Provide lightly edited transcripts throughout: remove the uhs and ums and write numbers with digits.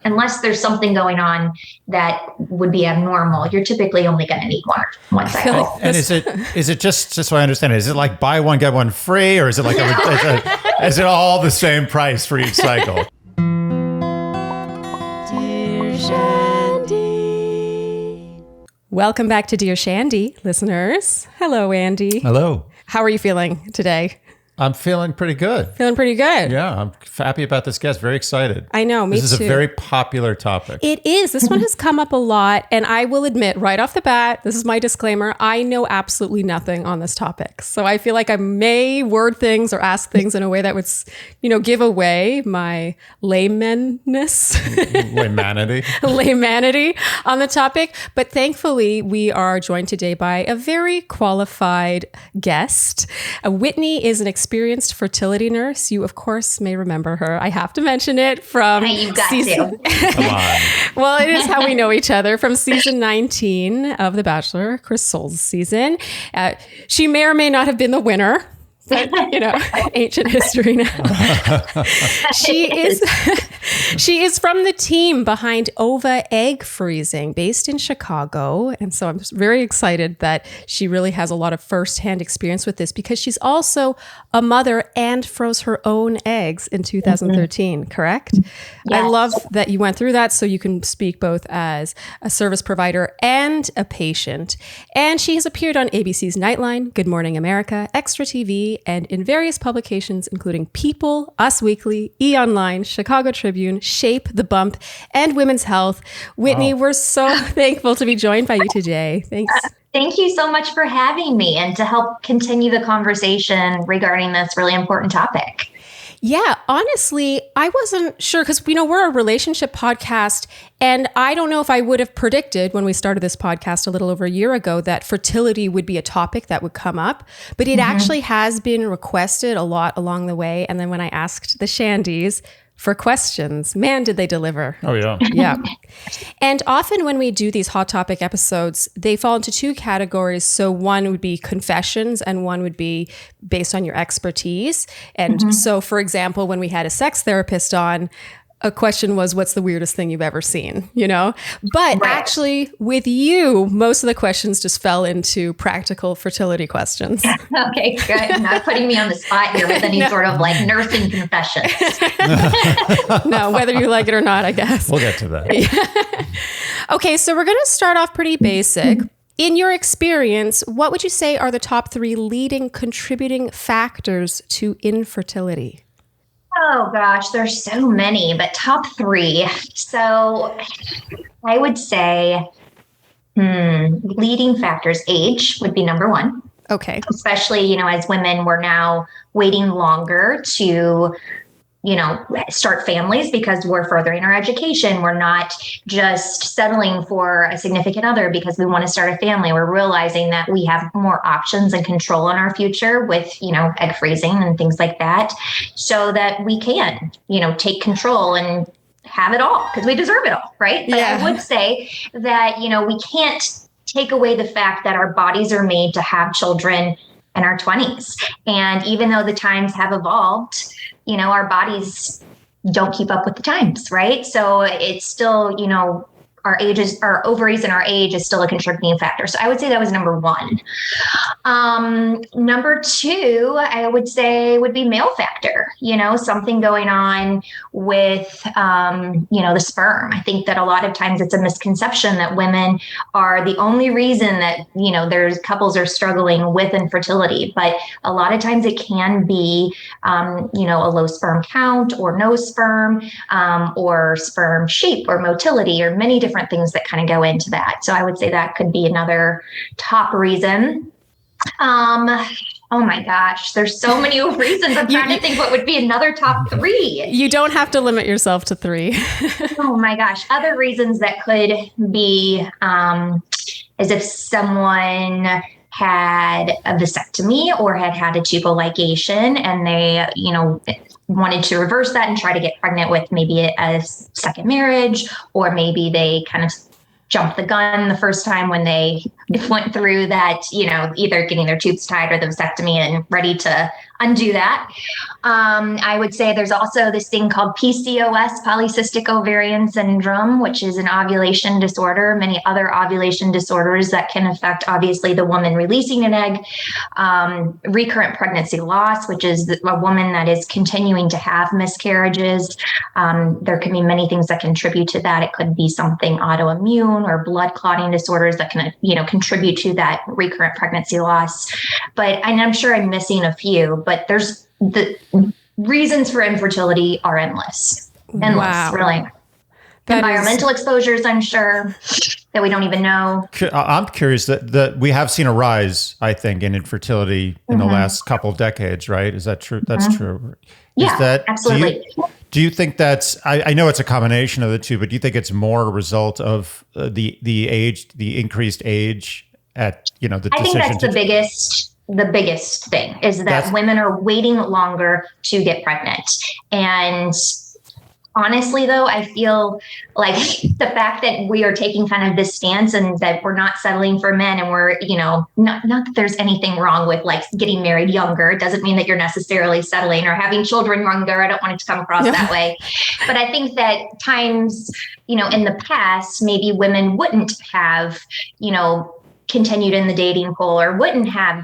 unless there's something going on that would be abnormal, you're typically only going to need one cycle. And is it just so I understand, is it like buy one, get one free, or is it like, is it all the same price for each cycle? Dear Shandy. Welcome back to Dear Shandy, listeners. Hello, Andy. Hello. How are you feeling today? I'm feeling pretty good. Feeling pretty good. Yeah, I'm happy about this guest. Very excited. I know, me too. This is a very popular topic. It is. This one has come up a lot. And I will admit right off the bat, this is my disclaimer, I know absolutely nothing on this topic. So I feel like I may word things or ask things in a way that would, give away my laymanity on the topic. But thankfully, we are joined today by a very qualified guest. Whitney is an experienced fertility nurse. You, of course, may remember her. I have to mention it from You've got to. Come on. Well, it is how we know each other from season 19 of The Bachelor, Chris Soules' season. She may or may not have been the winner. But, ancient history now. She is from the team behind Ova Egg Freezing, based in Chicago. And so I'm very excited that she really has a lot of firsthand experience with this, because she's also a mother and froze her own eggs in 2013, correct? Yes. I love that you went through that, so you can speak both as a service provider and a patient. And she has appeared on ABC's Nightline, Good Morning America, Extra TV, and in various publications, including People, Us Weekly, E! Online, Chicago Tribune, Shape, The Bump, and Women's Health. Whitney, we're so thankful to be joined by you today. Thanks. Thank you so much for having me and to help continue the conversation regarding this really important topic. Yeah, honestly, I wasn't sure because, we're a relationship podcast, and I don't know if I would have predicted when we started this podcast a little over a year ago that fertility would be a topic that would come up, but it actually has been requested a lot along the way. And then when I asked the Shandies for questions, man, did they deliver. Oh, yeah. Yeah. And often when we do these hot topic episodes, they fall into two categories. So one would be confessions and one would be based on your expertise. And so, for example, when we had a sex therapist on, a question was, what's the weirdest thing you've ever seen, But actually, with you, most of the questions just fell into practical fertility questions. Okay, good. Not putting me on the spot here with any sort of nursing confessions. No, whether you like it or not, I guess. We'll get to that. Yeah. Okay, so we're going to start off pretty basic. In your experience, what would you say are the top 3 leading contributing factors to infertility? Oh gosh, there's so many, but top 3. So I would say leading factors, age would be number 1. Okay. Especially, as women, we're now waiting longer to, start families because we're furthering our education. We're not just settling for a significant other because we want to start a family. We're realizing that we have more options and control in our future with, egg freezing and things like that, so that we can, take control and have it all because we deserve it all, right? But I would say that, we can't take away the fact that our bodies are made to have children in our 20s. And even though the times have evolved, our bodies don't keep up with the times, right? So it's still, our ovaries and our age is still a contributing factor. So I would say that was number 1. Number 2, I would say would be male factor, something going on with, the sperm. I think that a lot of times it's a misconception that women are the only reason that, there's couples are struggling with infertility, but a lot of times it can be, a low sperm count or no sperm, or sperm shape or motility or many different things that kind of go into that. So I would say that could be another top reason. Oh my gosh, there's so many reasons. I'm trying to think what would be another top 3. You don't have to limit yourself to 3. Oh my gosh. Other reasons that could be is if someone had a vasectomy or had a tubal ligation and they, wanted to reverse that and try to get pregnant with maybe a second marriage, or maybe they kind of jumped the gun the first time when they went through that, either getting their tubes tied or the vasectomy and ready to undo that. I would say there's also this thing called PCOS, polycystic ovarian syndrome, which is an ovulation disorder, many other ovulation disorders that can affect, obviously, the woman releasing an egg. Recurrent pregnancy loss, which is a woman that is continuing to have miscarriages. There can be many things that contribute to that. It could be something autoimmune or blood clotting disorders that can, contribute to that recurrent pregnancy loss. And I'm sure I'm missing a few, but there's the reasons for infertility are endless. Wow. Really. Environmental exposures, I'm sure, that we don't even know. I'm curious that we have seen a rise, I think, in infertility in the last couple of decades, right? Is that true? That's true. Yeah, absolutely. Do you think that's, I know it's a combination of the two, but do you think it's more a result of the increased age at, the decision? I think that's the biggest thing is that women are waiting longer to get pregnant. And honestly, though, I feel like the fact that we are taking kind of this stance and that we're not settling for men and we're, not that there's anything wrong with like getting married younger. It doesn't mean that you're necessarily settling or having children younger. I don't want it to come across that way. But I think that times, in the past, maybe women wouldn't have, continued in the dating pool or wouldn't have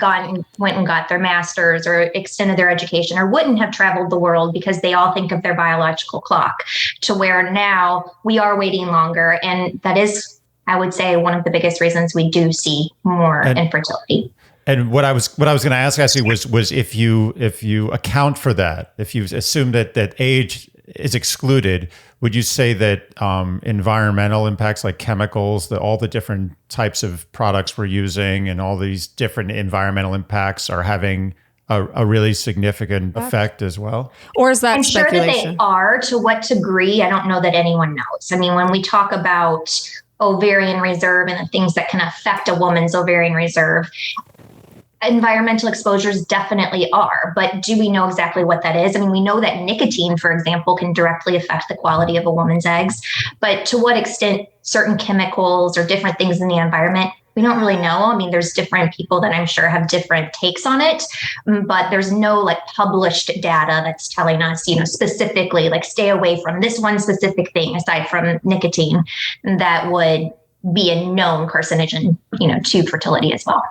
went and got their master's or extended their education or wouldn't have traveled the world because they all think of their biological clock, to where now we are waiting longer. And that is, I would say, one of the biggest reasons we do see more infertility. And what I was going to ask actually was if you account for that, if you assume that age is excluded, would you say that environmental impacts like chemicals, all the different types of products we're using and all these different environmental impacts are having a really significant effect as well? Or is that I'm speculation? Sure that they are. To what degree, I don't know that anyone knows. I mean, when we talk about ovarian reserve and the things that can affect a woman's ovarian reserve, environmental exposures definitely are, but do we know exactly what that is? I mean, we know that nicotine, for example, can directly affect the quality of a woman's eggs, but to what extent certain chemicals or different things in the environment, we don't really know. I mean, there's different people that I'm sure have different takes on it, but there's no like published data that's telling us, specifically like stay away from this one specific thing aside from nicotine that would be a known carcinogen, to fertility as well.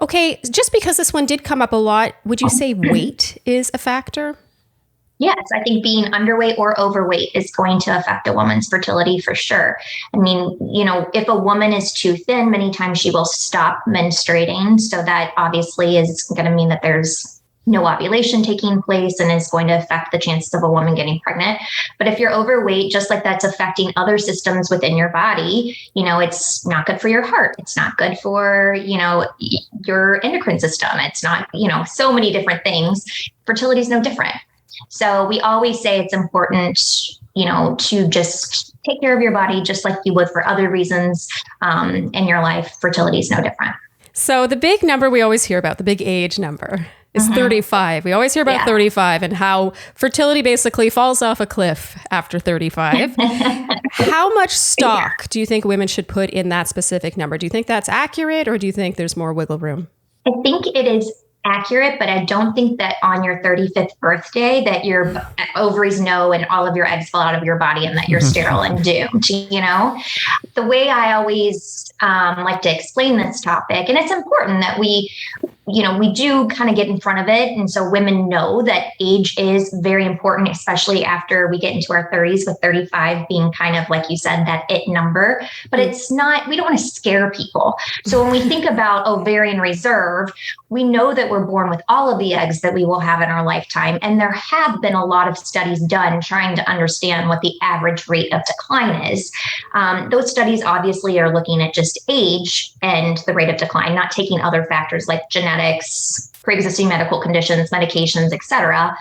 Okay, just because this one did come up a lot, would you say weight is a factor? Yes, I think being underweight or overweight is going to affect a woman's fertility for sure. I mean, if a woman is too thin, many times she will stop menstruating. So that obviously is going to mean that there's no ovulation taking place and is going to affect the chances of a woman getting pregnant. But if you're overweight, just like that's affecting other systems within your body, it's not good for your heart. It's not good for, your endocrine system. It's not, so many different things. Fertility is no different. So we always say it's important, to just take care of your body just like you would for other reasons in your life. Fertility is no different. So the big number we always hear about, the big age number, is 35. We always hear about 35 and how fertility basically falls off a cliff after 35. How much stock do you think women should put in that specific number? Do you think that's accurate, or do you think there's more wiggle room? I think it is accurate, but I don't think that on your 35th birthday that your ovaries know and all of your eggs fall out of your body and that you're sterile and doomed. The way I always like to explain this topic, and it's important that we do kind of get in front of it. And so women know that age is very important, especially after we get into our 30s, with 35 being kind of, like you said, that it number. But it's not, we don't want to scare people. So when we think about ovarian reserve, we know that we're born with all of the eggs that we will have in our lifetime. And there have been a lot of studies done trying to understand what the average rate of decline is. Those studies obviously are looking at just age and the rate of decline, not taking other factors like genetics, pre-existing medical conditions, medications, et cetera.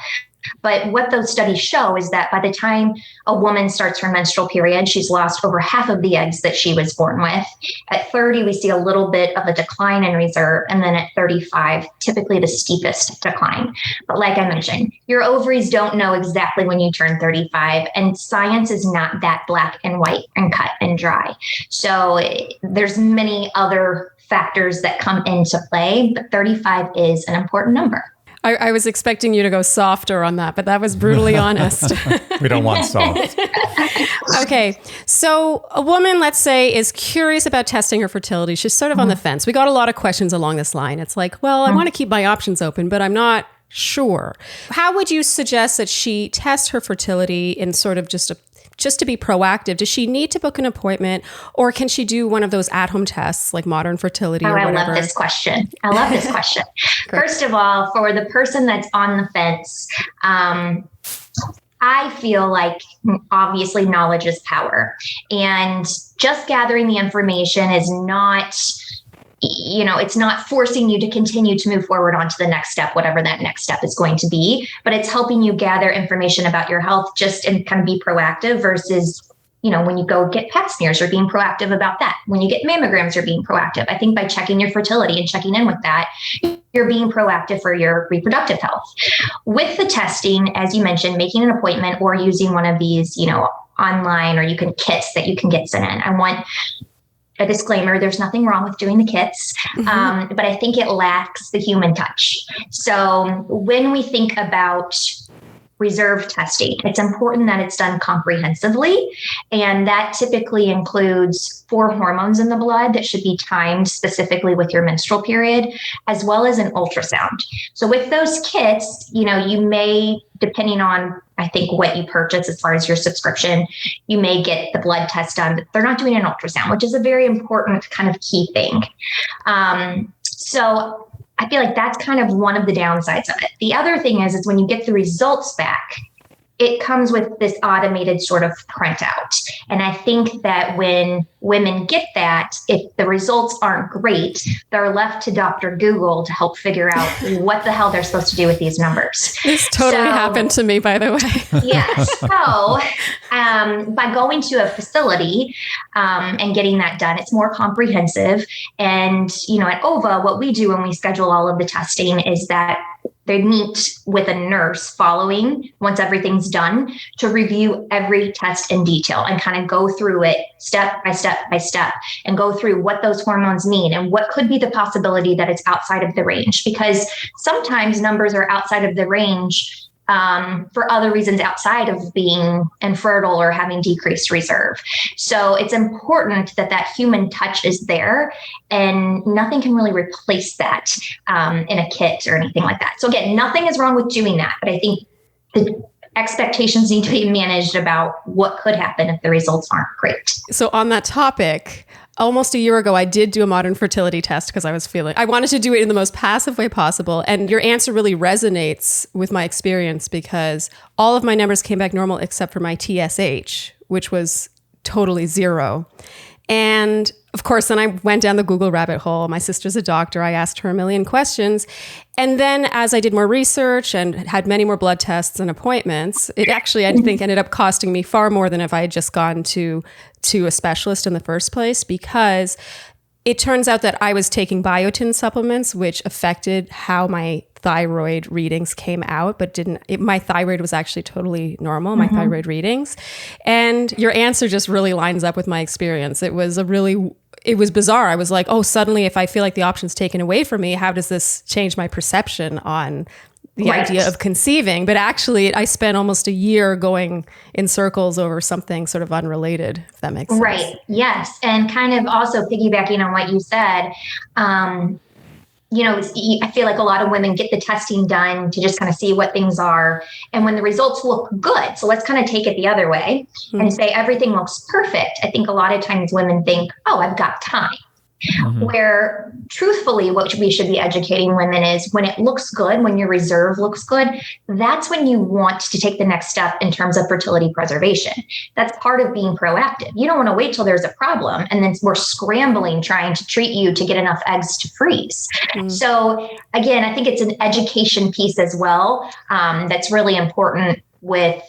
But what those studies show is that by the time a woman starts her menstrual period, she's lost over half of the eggs that she was born with. At 30, we see a little bit of a decline in reserve. And then at 35, typically the steepest decline. But like I mentioned, your ovaries don't know exactly when you turn 35. And science is not that black and white and cut and dry. So there's many other factors that come into play, but 35 is an important number. I was expecting you to go softer on that, but that was brutally honest. We don't want soft. Okay. So a woman, let's say, is curious about testing her fertility. She's sort of on the fence. We got a lot of questions along this line. It's like, well, I want to keep my options open, but I'm not sure. How would you suggest that she test her fertility in sort of just to be proactive? Does she need to book an appointment, or can she do one of those at-home tests like modern fertility or whatever? I love this question. First of all, for the person that's on the fence, I feel like obviously knowledge is power, and just gathering the information is not, it's not forcing you to continue to move forward onto the next step, whatever that next step is going to be, but it's helping you gather information about your health just and kind of be proactive versus, when you go get pap smears, you're being proactive about that. When you get mammograms, you're being proactive. I think by checking your fertility and checking in with that, you're being proactive for your reproductive health. With the testing, as you mentioned, making an appointment or using one of these, online, or you can kits that you can get sent in. I want a disclaimer, there's nothing wrong with doing the kits, but I think it lacks the human touch. So when we think about reserve testing, it's important that it's done comprehensively. And that typically includes 4 hormones in the blood that should be timed specifically with your menstrual period, as well as an ultrasound. So with those kits, you may, depending on, I think, what you purchase as far as your subscription, you may get the blood test done, but they're not doing an ultrasound, which is a very important kind of key thing. So I feel like that's kind of one of the downsides of it. The other thing is when you get the results back, it comes with this automated sort of printout. And I think that when women get that, if the results aren't great, they're left to Dr. Google to help figure out what the hell they're supposed to do with these numbers. This totally happened to me, by the way. Yes. So by going to a facility and getting that done, it's more comprehensive. And, at OVA, what we do when we schedule all of the testing is that they meet with a nurse following once everything's done to review every test in detail and kind of go through it step by step by step and go through what those hormones mean and what could be the possibility that it's outside of the range, because sometimes numbers are outside of the range for other reasons outside of being infertile or having decreased reserve. So it's important that that human touch is there, and nothing can really replace that in a kit or anything like that. So again, nothing is wrong with doing that, but I think the expectations need to be managed about what could happen if the results aren't great. So on that topic, almost a year ago, I did do a modern fertility test because I wanted to do it in the most passive way possible. And your answer really resonates with my experience because all of my numbers came back normal except for my TSH, which was totally 0. And of course, then I went down the Google rabbit hole. My sister's a doctor. I asked her a million questions. And then as I did more research and had many more blood tests and appointments, it actually, I think, ended up costing me far more than if I had just gone to a specialist in the first place, because it turns out that I was taking biotin supplements, which affected how my thyroid readings came out, but my thyroid was actually totally normal, my thyroid readings. And your answer just really lines up with my experience. It was bizarre. I was like, oh, suddenly if I feel like the option's taken away from me, how does this change my perception on the idea of conceiving? But actually, I spent almost a year going in circles over something sort of unrelated, if that makes sense. Right. Yes. And kind of also piggybacking on what you said, I feel like a lot of women get the testing done to just kind of see what things are. And when the results look good, so let's kind of take it the other way and say everything looks perfect. I think a lot of times women think, oh, I've got time. Where truthfully, what we should be educating women is when it looks good, when your reserve looks good, that's when you want to take the next step in terms of fertility preservation. That's part of being proactive. You don't want to wait till there's a problem and then we're scrambling trying to treat you to get enough eggs to freeze. So again, I think it's an education piece as well that's really important with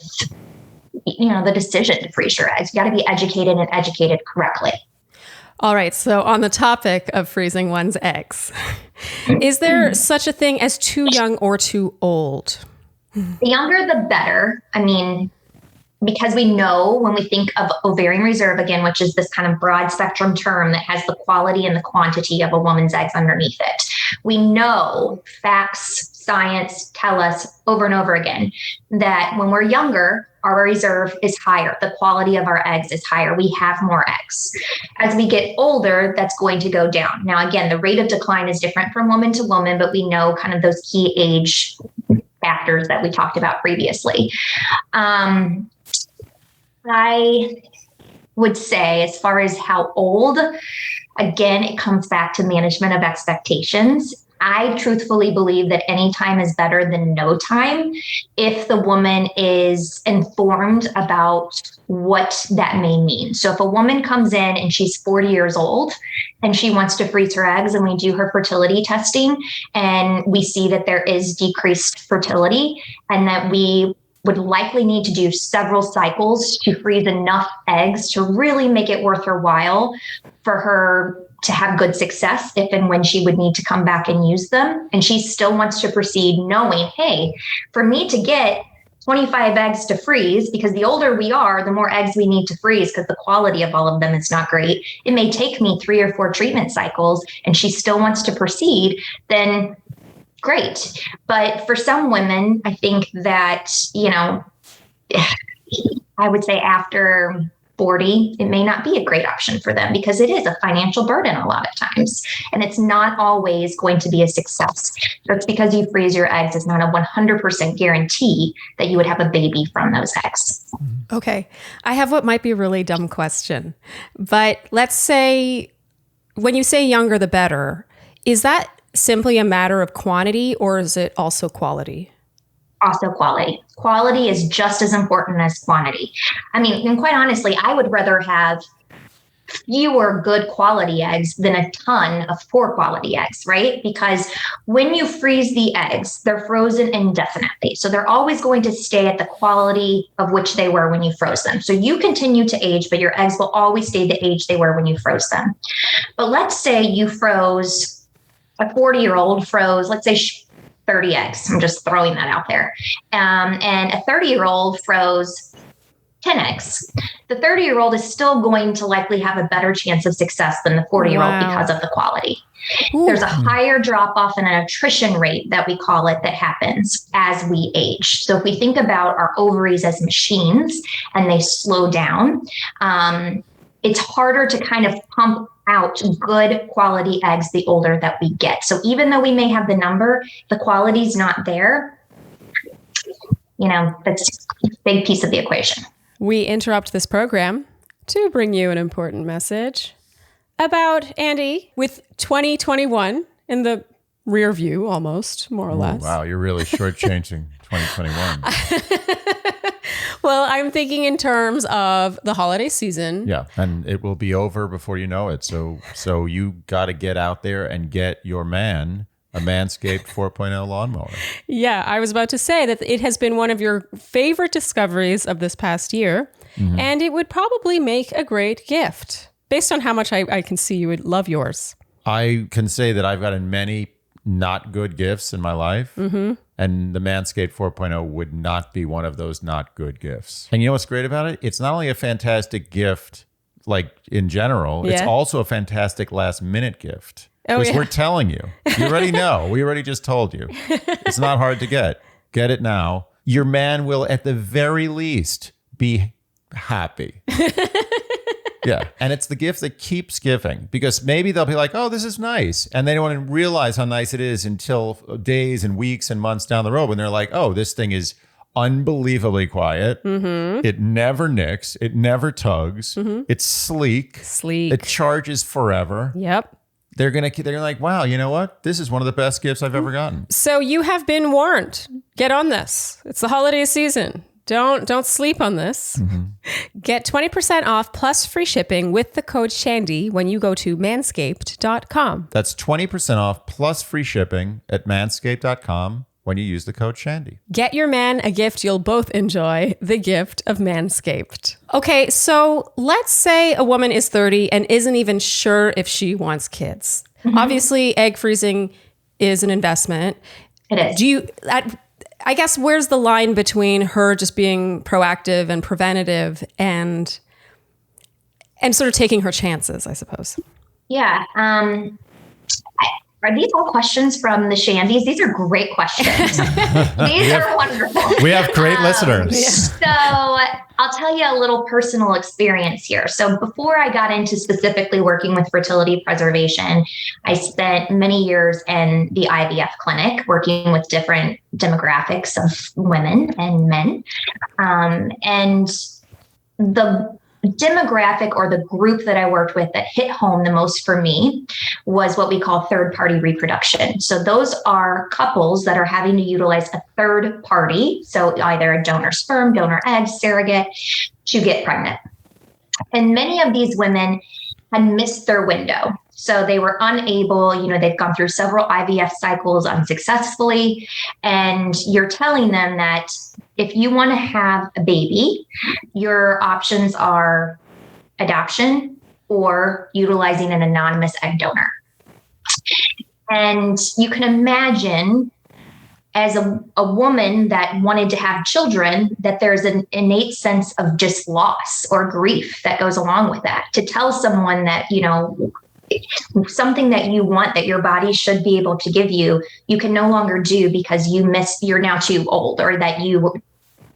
the decision to freeze your eggs. You got to be educated and educated correctly. All right. So on the topic of freezing one's eggs, is there such a thing as too young or too old? The younger, the better. I mean, because we know when we think of ovarian reserve, again, which is this kind of broad spectrum term that has the quality and the quantity of a woman's eggs underneath it, we know facts science tell us over and over again that when we're younger, our reserve is higher. The quality of our eggs is higher. We have more eggs. As we get older, that's going to go down. Now, again, the rate of decline is different from woman to woman, but we know kind of those key age factors that we talked about previously. I would say, as far as how old, again, it comes back to management of expectations. I truthfully believe that any time is better than no time if the woman is informed about what that may mean. So if a woman comes in and she's 40 years old and she wants to freeze her eggs, and we do her fertility testing and we see that there is decreased fertility and that we would likely need to do several cycles to freeze enough eggs to really make it worth her while for her to have good success if and when she would need to come back and use them. And she still wants to proceed knowing, hey, for me to get 25 eggs to freeze, because the older we are, the more eggs we need to freeze because the quality of all of them is not great. It may take me 3 or 4 treatment cycles and she still wants to proceed, then great. But for some women, I think that, I would say after 40, it may not be a great option for them because it is a financial burden a lot of times. And it's not always going to be a success. Just because you freeze your eggs is not a 100% guarantee that you would have a baby from those eggs. Okay. I have what might be a really dumb question. But let's say, when you say younger the better, is that simply a matter of quantity or is it also quality? Also quality. Quality is just as important as quantity. I mean, and quite honestly, I would rather have fewer good quality eggs than a ton of poor quality eggs, right? Because when you freeze the eggs, they're frozen indefinitely. So they're always going to stay at the quality of which they were when you froze them. So you continue to age, but your eggs will always stay the age they were when you froze them. But let's say you froze, a 40-year-old froze, let's say 30 eggs. I'm just throwing that out there. And a 30-year-old froze 10 eggs. The 30-year-old is still going to likely have a better chance of success than the 40-year-old because of the quality. Ooh. There's a higher drop off in an attrition rate that we call it that happens as we age. So if we think about our ovaries as machines and they slow down, it's harder to kind of pump out good quality eggs the older that we get. So even though we may have the number, the quality's not there. That's a big piece of the equation. We interrupt this program to bring you an important message about Andy with 2021 in the rear view, almost, more or less. Wow, you're really shortchanging 2021. Well, I'm thinking in terms of the holiday season. Yeah, and it will be over before you know it. So you got to get out there and get your man a Manscaped 4.0 lawnmower. Yeah, I was about to say that it has been one of your favorite discoveries of this past year, and it would probably make a great gift. Based on how much I can see you would love yours. I can say that I've gotten many not good gifts in my life. And the Manscaped 4.0 would not be one of those not good gifts. And you know what's great about it? It's not only a fantastic gift, like in general, it's also a fantastic last minute gift. Because we're telling you. You already know. We already just told you. It's not hard to get. Get it now. Your man will, at the very least, be happy. Yeah. And it's the gift that keeps giving, because maybe they'll be like, oh, this is nice. And they don't want to realize how nice it is until days and weeks and months down the road when they're like, oh, this thing is unbelievably quiet. It never nicks. It never tugs. It's sleek. It charges forever. Yep. They're like, wow, you know what? This is one of the best gifts I've ever gotten. So you have been warned. Get on this. It's the holiday season. Don't sleep on this. Get 20% off plus free shipping with the code Shandy when you go to manscaped.com. That's 20% off plus free shipping at manscaped.com when you use the code Shandy. Get your man a gift you'll both enjoy, the gift of Manscaped. Okay, so let's say a woman is 30 and isn't even sure if she wants kids. Obviously, egg freezing is an investment. It is. I guess where's the line between her just being proactive and preventative and sort of taking her chances, I suppose? Yeah. Are these all questions from the Shandies? These are great questions. These are wonderful. We have great listeners. So I'll tell you a little personal experience here. So before I got into specifically working with fertility preservation, I spent many years in the IVF clinic working with different demographics of women and men. And the demographic or the group that I worked with that hit home the most for me was what we call third party reproduction. So those are couples that are having to utilize a third party, so either a donor sperm, donor egg, surrogate, to get pregnant. And many of these women had missed their window. So they were unable, they've gone through several IVF cycles unsuccessfully. And you're telling them that if you want to have a baby, your options are adoption or utilizing an anonymous egg donor. And you can imagine, as a woman that wanted to have children, that there's an innate sense of just loss or grief that goes along with that. To tell someone that, something that you want, that your body should be able to give you, you can no longer do because you're now too old, or that you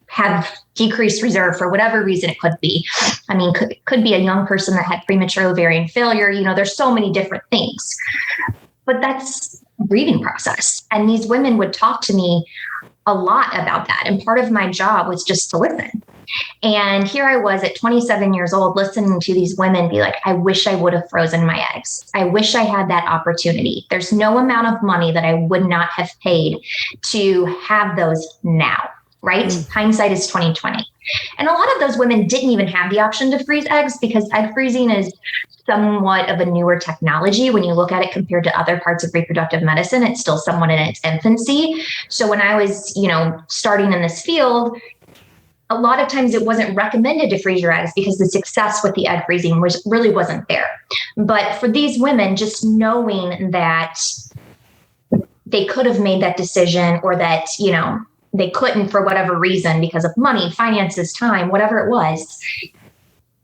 have decreased reserve for whatever reason it could be. I mean, could be a young person that had premature ovarian failure. There's so many different things, but that's a grieving process. And these women would talk to me a lot about that. And part of my job was just to listen. And here I was at 27 years old, listening to these women be like, I wish I would have frozen my eggs. I wish I had that opportunity. There's no amount of money that I would not have paid to have those now, right? Hindsight is 2020. And a lot of those women didn't even have the option to freeze eggs, because egg freezing is somewhat of a newer technology. When you look at it compared to other parts of reproductive medicine, it's still somewhat in its infancy. So when I was, starting in this field, a lot of times it wasn't recommended to freeze your eggs because the success with the egg freezing really wasn't there. But for these women, just knowing that they could have made that decision, or that, they couldn't for whatever reason because of money, finances, time, whatever it was,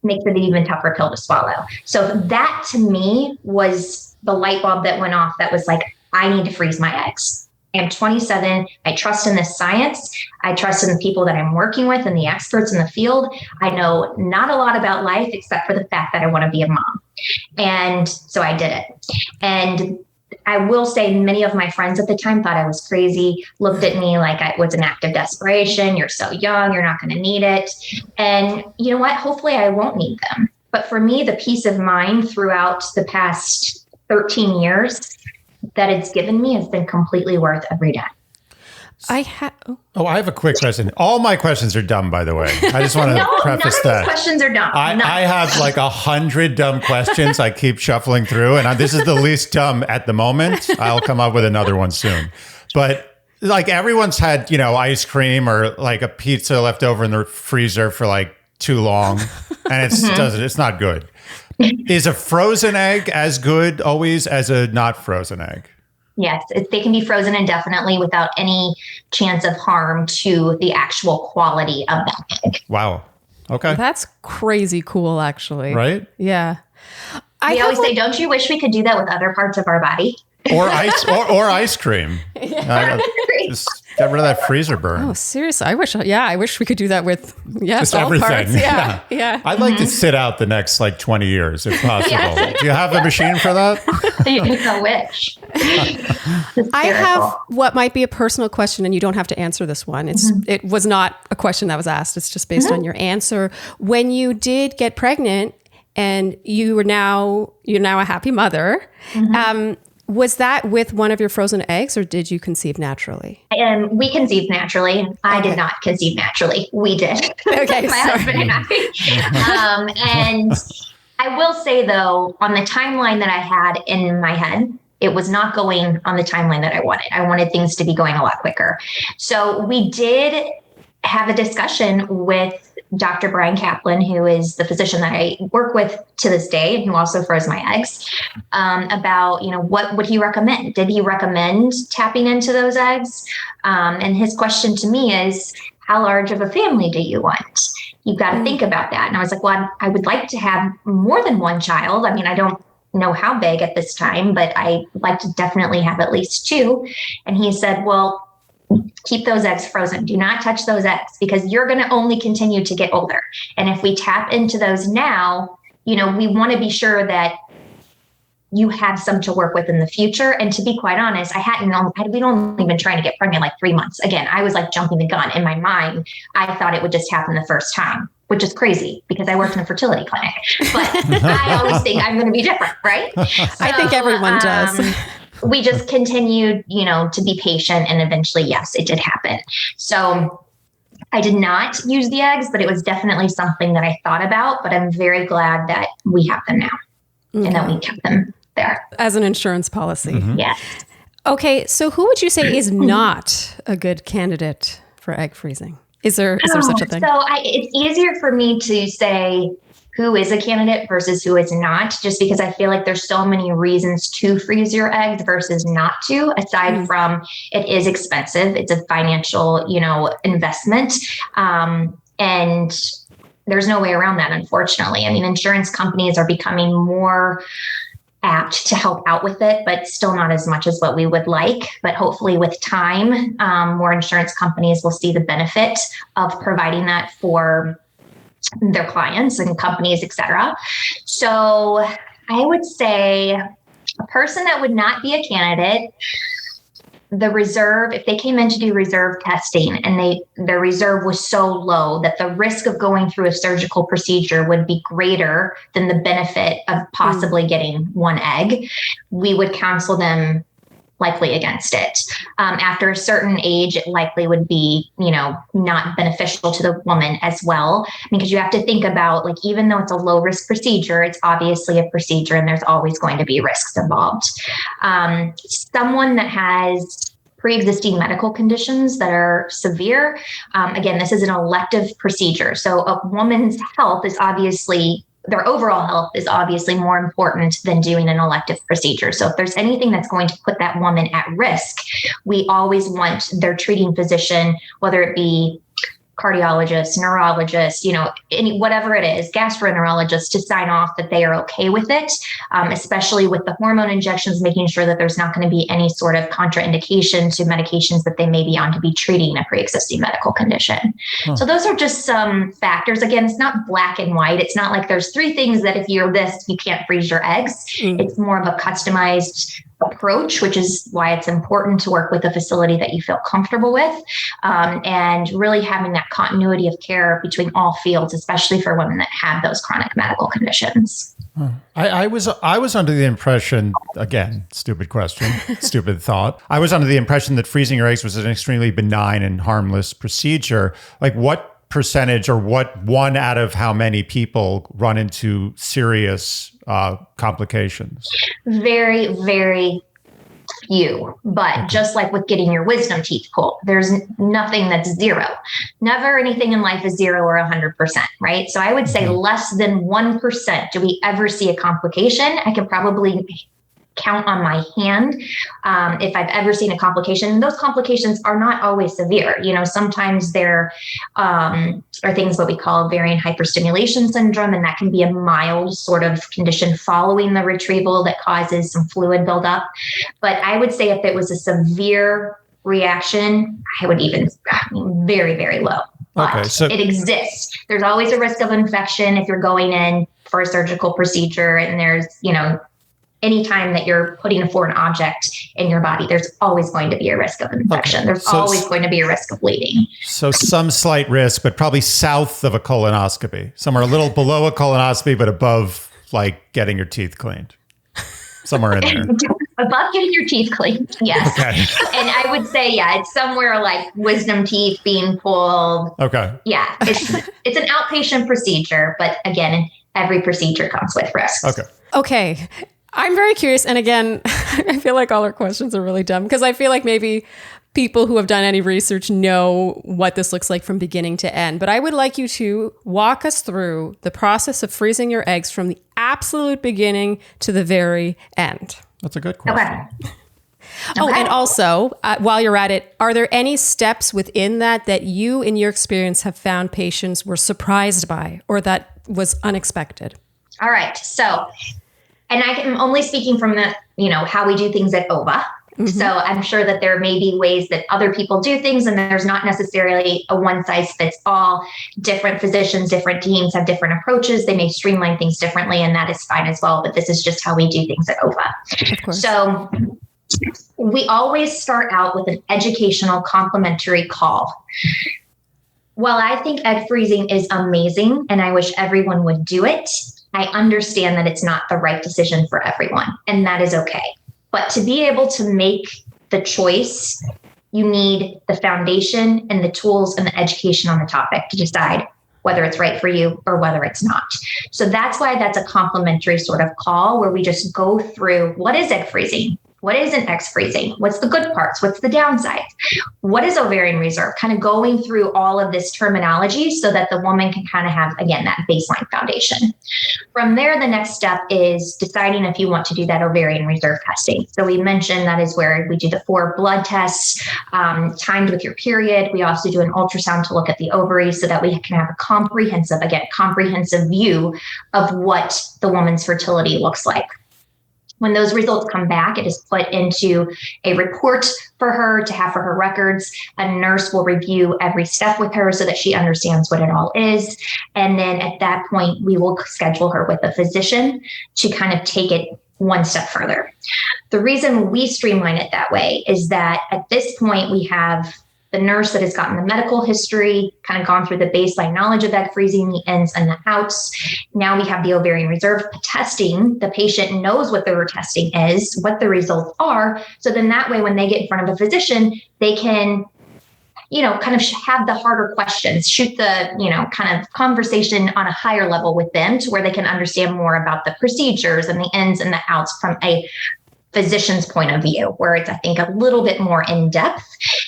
makes it an even tougher pill to swallow. So that to me was the light bulb that went off, that was like, I need to freeze my eggs. I'm 27. I trust in this science. I trust in the people that I'm working with and the experts in the field. I know not a lot about life except for the fact that I want to be a mom. And so I did it. And I will say many of my friends at the time thought I was crazy, looked at me like I was an act of desperation. You're so young, you're not going to need it. And you know what? Hopefully I won't need them. But for me, the peace of mind throughout the past 13 years that it's given me has been completely worth every day. I have a quick question. All my questions are dumb, by the way. I just want to preface that. None of these questions are dumb. I have like 100 dumb questions I keep shuffling through, and this is the least dumb at the moment. I'll come up with another one soon. But like everyone's had, ice cream or like a pizza left over in the freezer for like too long, and it's not good. Is a frozen egg as good always as a not frozen egg? Yes, they can be frozen indefinitely without any chance of harm to the actual quality of that egg. Wow. Okay. That's crazy cool, actually. Right? Yeah. We always say, don't you wish we could do that with other parts of our body? Or ice cream. Just get rid of that freezer burn. Oh, seriously. I wish we could do that with just all everything. Parts. Yeah. I'd like to sit out the next 20 years if possible. Yes. Do you have a machine for that? I wish. I have what might be a personal question, and you don't have to answer this one. It was not a question that was asked. It's just based on your answer. When you did get pregnant and you're now a happy mother, was that with one of your frozen eggs, or did you conceive naturally? We conceived naturally. I did not conceive naturally. We did. Okay, my husband and I. And I will say, though, on the timeline that I had in my head, it was not going on the timeline that I wanted. I wanted things to be going a lot quicker. So we did have a discussion with Dr. Brian Kaplan, who is the physician that I work with to this day, and who also froze my eggs, about, what would he recommend? Did he recommend tapping into those eggs? And his question to me is, how large of a family do you want? You've got to think about that. And I was like, well, I would like to have more than one child. I mean, I don't know how big at this time, but I like to definitely have at least 2. And he said, well, keep those eggs frozen. Do not touch those eggs because you're going to only continue to get older. And if we tap into those now, we want to be sure that you have some to work with in the future. And to be quite honest, we'd only been trying to get pregnant like 3 months. Again, I was like jumping the gun in my mind. I thought it would just happen the first time, which is crazy because I worked in a fertility clinic, but I always think I'm going to be different, right? I think everyone does. We just continued, to be patient, and eventually, yes, it did happen. So I did not use the eggs, but it was definitely something that I thought about, but I'm very glad that we have them now and that we kept them there. As an insurance policy. Mm-hmm. Yes. Okay. So who would you say is not a good candidate for egg freezing? Is there such a thing? So it's easier for me to say who is a candidate versus who is not, just because I feel like there's so many reasons to freeze your eggs versus not to, aside from it is expensive. It's a financial, investment. And there's no way around that, unfortunately. I mean, insurance companies are becoming more apt to help out with it, but still not as much as what we would like. But hopefully with time, more insurance companies will see the benefit of providing that for their clients and companies, et cetera. So I would say a person that would not be a candidate, the reserve, if they came in to do reserve testing and their reserve was so low that the risk of going through a surgical procedure would be greater than the benefit of possibly getting 1 egg, we would counsel them likely against it. After a certain age, it likely would be, not beneficial to the woman as well, because you have to think about, like, even though it's a low risk procedure, it's obviously a procedure and there's always going to be risks involved. Someone that has pre-existing medical conditions that are severe, again, this is an elective procedure. So a woman's health is obviously their overall health is obviously more important than doing an elective procedure. So if there's anything that's going to put that woman at risk, we always want their treating physician, whether it be cardiologist, neurologist, whatever it is, gastroenterologist, to sign off that they are okay with it, especially with the hormone injections, making sure that there's not going to be any sort of contraindication to medications that they may be on to be treating a pre-existing medical condition. So those are just some factors. Again, it's not black and white. It's not like there's 3 things that if you're this, you can't freeze your eggs. It's more of a customized approach, which is why it's important to work with a facility that you feel comfortable with, and really having that continuity of care between all fields, especially for women that have those chronic medical conditions. I was under the impression, again, stupid question, stupid thought. I was under the impression that freezing your eggs was an extremely benign and harmless procedure. Like, what percentage or what 1 out of how many people run into serious complications? Very, very few. But just like with getting your wisdom teeth pulled, there's nothing that's 0. Never anything in life is 0 or 100%, right? So I would say less than 1% do we ever see a complication. I could probably count on my hand if I've ever seen a complication. And those complications are not always severe. Sometimes there are things what we call ovarian hyperstimulation syndrome, and that can be a mild sort of condition following the retrieval that causes some fluid buildup. But I would say if it was a severe reaction, I would even very, very low. But so it exists. There's always a risk of infection if you're going in for a surgical procedure, and there's, anytime that you're putting a foreign object in your body, there's always going to be a risk of infection. There's always going to be a risk of bleeding. So some slight risk, but probably south of a colonoscopy, somewhere a little below a colonoscopy, but above like getting your teeth cleaned. Somewhere in there. Above getting your teeth cleaned, yes. Okay. And I would say, it's somewhere like wisdom teeth being pulled. Okay. Yeah, it's an outpatient procedure, but again, every procedure comes with risks. Okay. I'm very curious. And again, I feel like all our questions are really dumb because I feel like maybe people who have done any research know what this looks like from beginning to end. But I would like you to walk us through the process of freezing your eggs from the absolute beginning to the very end. That's a good question. Okay. Oh, and also, while you're at it, are there any steps within that you, in your experience, have found patients were surprised by or that was unexpected? All right. So and I am only speaking from the, how we do things at OVA. So I'm sure that there may be ways that other people do things, and there's not necessarily a one size fits all. Different physicians, different teams have different approaches. They may streamline things differently, and that is fine as well. But this is just how we do things at OVA. Of course. So we always start out with an educational complimentary call. While I think egg freezing is amazing and I wish everyone would do it, I understand that it's not the right decision for everyone, and that is okay. But to be able to make the choice, you need the foundation and the tools and the education on the topic to decide whether it's right for you or whether it's not. So that's why that's a complimentary sort of call where we just go through what is egg freezing? What is an egg freezing? What's the good parts? What's the downsides? What is ovarian reserve? Kind of going through all of this terminology so that the woman can kind of have, again, that baseline foundation. From there, the next step is deciding if you want to do that ovarian reserve testing. So we mentioned that is where we do the 4 blood tests timed with your period. We also do an ultrasound to look at the ovaries so that we can have a comprehensive view of what the woman's fertility looks like. When those results come back, it is put into a report for her to have for her records. A nurse will review every step with her so that she understands what it all is. And then at that point, we will schedule her with a physician to kind of take it one step further. The reason we streamline it that way is that at this point, we have the nurse that has gotten the medical history, kind of gone through the baseline knowledge of egg freezing, the ins and the outs. Now we have the ovarian reserve testing. The patient knows what their testing is, what the results are. So then that way, when they get in front of a physician, they can, kind of have the harder questions, shoot the, kind of conversation on a higher level with them to where they can understand more about the procedures and the ins and the outs from a physician's point of view, where it's, I think, a little bit more in depth.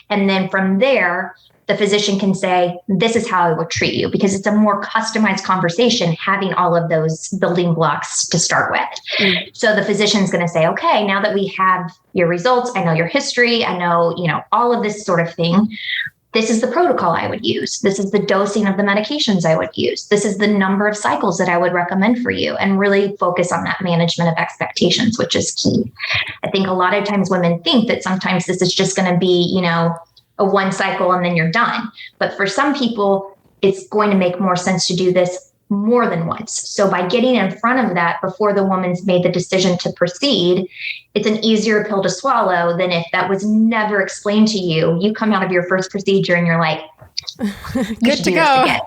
And then from there, the physician can say, this is how I would treat you, because it's a more customized conversation having all of those building blocks to start with. So the physician's going to say, okay, now that we have your results, I know your history, I know, all of this sort of thing. This is the protocol I would use. This is the dosing of the medications I would use. This is the number of cycles that I would recommend for you, and really focus on that management of expectations, which is key. I think a lot of times women think that sometimes this is just going to be, a one cycle and then you're done. But for some people, it's going to make more sense to do this more than once. So by getting in front of that before the woman's made the decision to proceed, it's an easier pill to swallow than if that was never explained to you. You come out of your first procedure and you're like, good to go.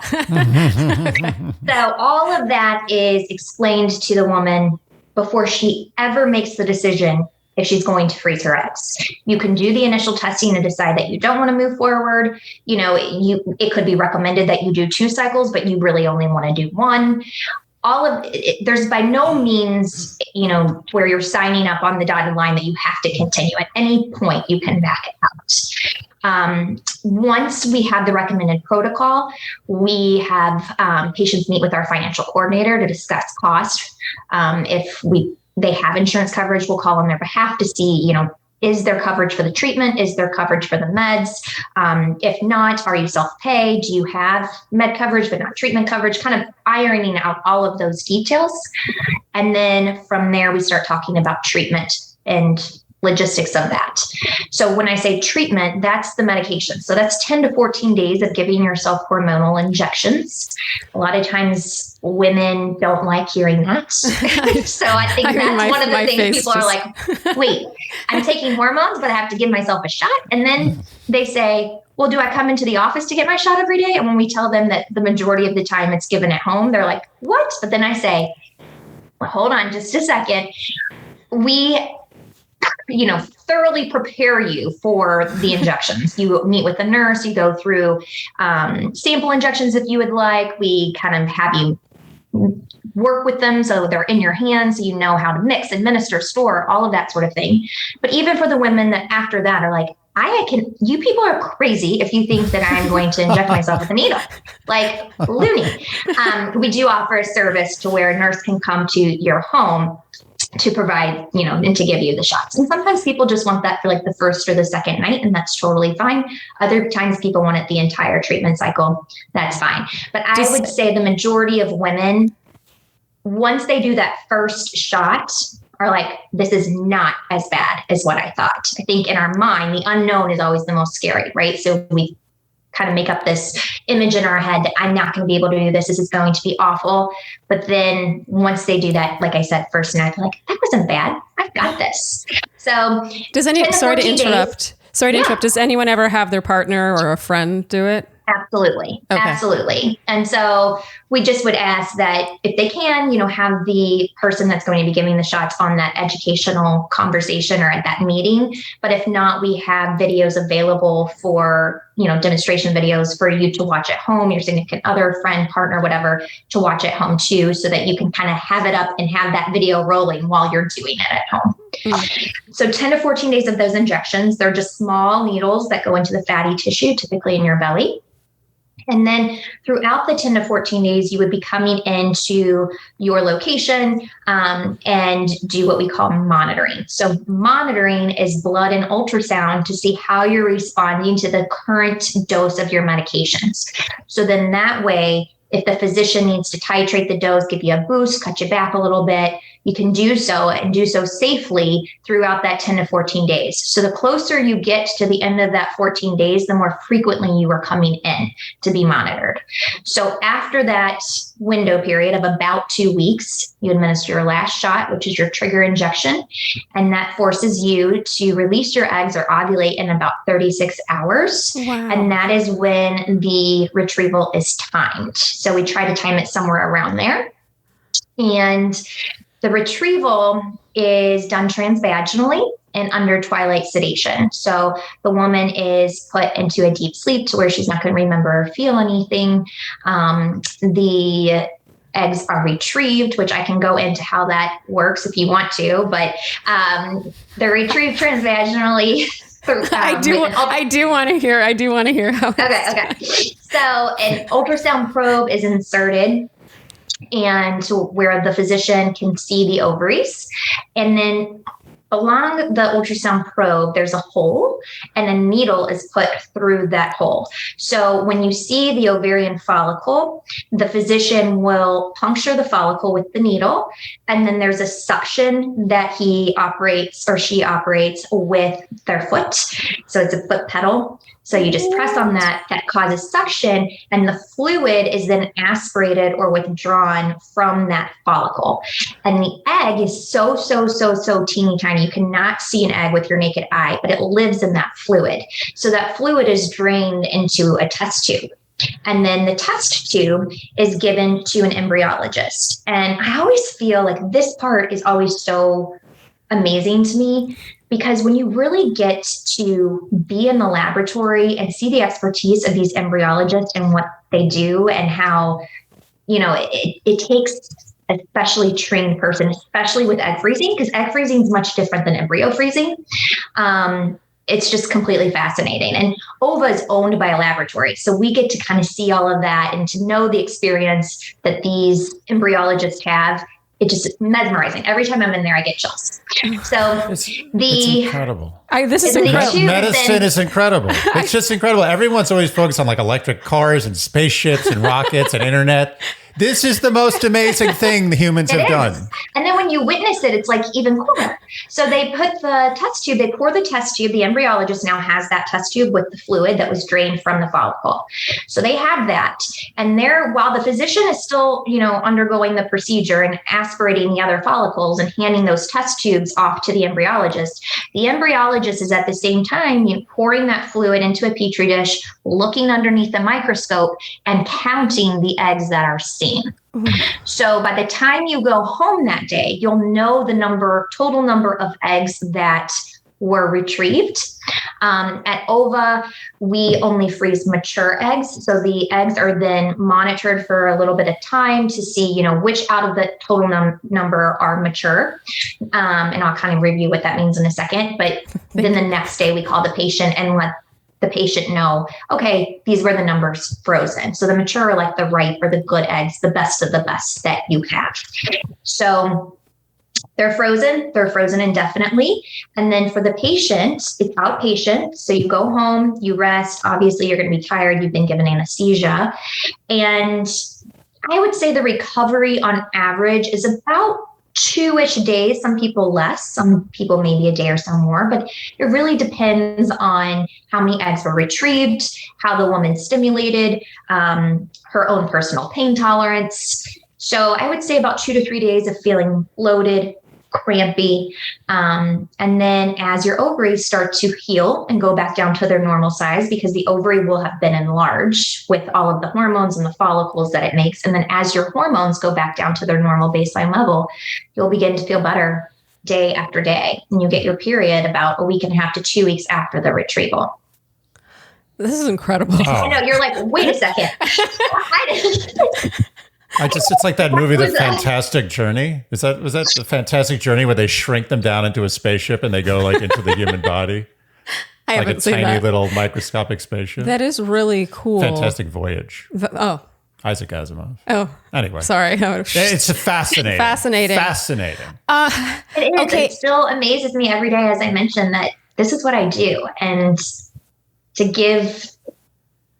So all of that is explained to the woman before she ever makes the decision if she's going to freeze her eggs. You can do the initial testing and decide that you don't want to move forward. It could be recommended that you do 2 cycles, but you really only want to do 1. All of it, there's by no means, where you're signing up on the dotted line that you have to continue. At any point, you can back it out. Once we have the recommended protocol, we have patients meet with our financial coordinator to discuss cost. If they have insurance coverage, we'll call on their behalf to see, is there coverage for the treatment? Is there coverage for the meds? If not, are you self-pay? Do you have med coverage but not treatment coverage? Kind of ironing out all of those details. And then from there, we start talking about treatment and logistics of that. So when I say treatment, that's the medication. So that's 10 to 14 days of giving yourself hormonal injections. A lot of times women don't like hearing that. So I think that's one of the things people are like, wait, I'm taking hormones, but I have to give myself a shot. And then they say, well, do I come into the office to get my shot every day? And when we tell them that the majority of the time it's given at home, they're like, what? But then I say, well, hold on just a second. We thoroughly prepare you for the injections. You meet with a nurse, you go through sample injections if you would like. We kind of have you work with them so they're in your hands, so you know how to mix, administer, store, all of that sort of thing. But even for the women that after that are like, you people are crazy if you think that I'm going to inject myself with a needle, like loony. We do offer a service to where a nurse can come to your home to provide, and to give you the shots. And sometimes people just want that for like the first or the second night, and that's totally fine. Other times people want it the entire treatment cycle. That's fine. But I would say the majority of women once they do that first shot, are like, this is not as bad as what I thought. I think in our mind, the unknown is always the most scary, right? So we kind of make up this image in our head that I'm not going to be able to do this. This is going to be awful. But then once they do that, like I said, first night, like, that wasn't bad. I've got this. So sorry to interrupt. Does anyone ever have their partner or a friend do it? Absolutely. Okay. Absolutely. And so we just would ask that if they can, have the person that's going to be giving the shots on that educational conversation or at that meeting. But if not, we have videos available for, demonstration videos for you to watch at home, your significant other, friend, partner, whatever, to watch at home too, so that you can kind of have it up and have that video rolling while you're doing it at home. So 10 to 14 days of those injections, they're just small needles that go into the fatty tissue, typically in your belly. And then throughout the 10 to 14 days, you would be coming into your location and do what we call monitoring. So monitoring is blood and ultrasound to see how you're responding to the current dose of your medications. So then that way, if the physician needs to titrate the dose, give you a boost, cut you back a little bit, you can do so and do so safely throughout that 10 to 14 days. So the closer you get to the end of that 14 days, the more frequently you are coming in to be monitored. So after that window period of about 2 weeks, you administer your last shot, which is your trigger injection. And that forces you to release your eggs or ovulate in about 36 hours. Wow. And that is when the retrieval is timed. So we try to time it somewhere around there. And the retrieval is done transvaginally and under twilight sedation. So the woman is put into a deep sleep to where she's not going to remember or feel anything. The eggs are retrieved, which I can go into how that works if you want to, but they're retrieved transvaginally. I do want to hear how. Okay. So an ultrasound probe is inserted, and where the physician can see the ovaries. And then along the ultrasound probe, there's a hole, and a needle is put through that hole. So when you see the ovarian follicle, the physician will puncture the follicle with the needle, and then there's a suction that he operates or she operates with their foot. So it's a foot pedal. So you just press on that causes suction, and the fluid is then aspirated or withdrawn from that follicle. And the egg is so teeny tiny. You cannot see an egg with your naked eye, but it lives in that fluid. So that fluid is drained into a test tube. And then the test tube is given to an embryologist. And I always feel like this part is always so amazing to me, because when you really get to be in the laboratory and see the expertise of these embryologists and what they do and how, it takes a specially trained person, especially with egg freezing, because egg freezing is much different than embryo freezing. It's just completely fascinating. And OVA is owned by a laboratory. So we get to kind of see all of that and to know the experience that these embryologists have. It's just mesmerizing. Every time I'm in there, I get chills. So it's incredible. This is incredible. Medicine is incredible. It's just incredible. Everyone's always focused on like electric cars and spaceships and rockets and internet. This is the most amazing thing the humans have done. And then when you witness it, it's like even cooler. So they put the test tube, they pour the test tube. The embryologist now has that test tube with the fluid that was drained from the follicle. So they have that. And while the physician is still, undergoing the procedure and aspirating the other follicles and handing those test tubes off to the embryologist is at the same time pouring that fluid into a petri dish, looking underneath the microscope and counting the eggs that are seen. So by the time you go home that day, you'll know the total number of eggs that were retrieved. At OVA, we only freeze mature eggs. So the eggs are then monitored for a little bit of time to see, which out of the total number are mature. And I'll kind of review what that means in a second. But then the next day we call the patient and let the patient know, okay, these were the numbers frozen. So the mature are like the ripe or the good eggs, the best of the best that you have. So they're frozen indefinitely. And then for the patient, it's outpatient. So you go home, you rest. Obviously, you're going to be tired. You've been given anesthesia. And I would say the recovery on average is about 2-ish days. Some people less, some people maybe a day or so more, but it really depends on how many eggs were retrieved, how the woman stimulated, her own personal pain tolerance. So I would say about 2 to 3 days of feeling bloated, crampy. And then as your ovaries start to heal and go back down to their normal size, because the ovary will have been enlarged with all of the hormones and the follicles that it makes. And then as your hormones go back down to their normal baseline level, you'll begin to feel better day after day. And you get your period about a week and a half to 2 weeks after the retrieval. This is incredible. I know, you're like, wait a second. It's like that movie, The Fantastic Journey. Was that The Fantastic Journey where they shrink them down into a spaceship and they go like into the human body? I like haven't a seen tiny that. little microscopic spaceship. That is really cool. Fantastic Voyage. Oh. Isaac Asimov. Oh. Anyway. Sorry. It's fascinating. Fascinating. It is. Okay. It still amazes me every day, as I mentioned, that this is what I do. And to give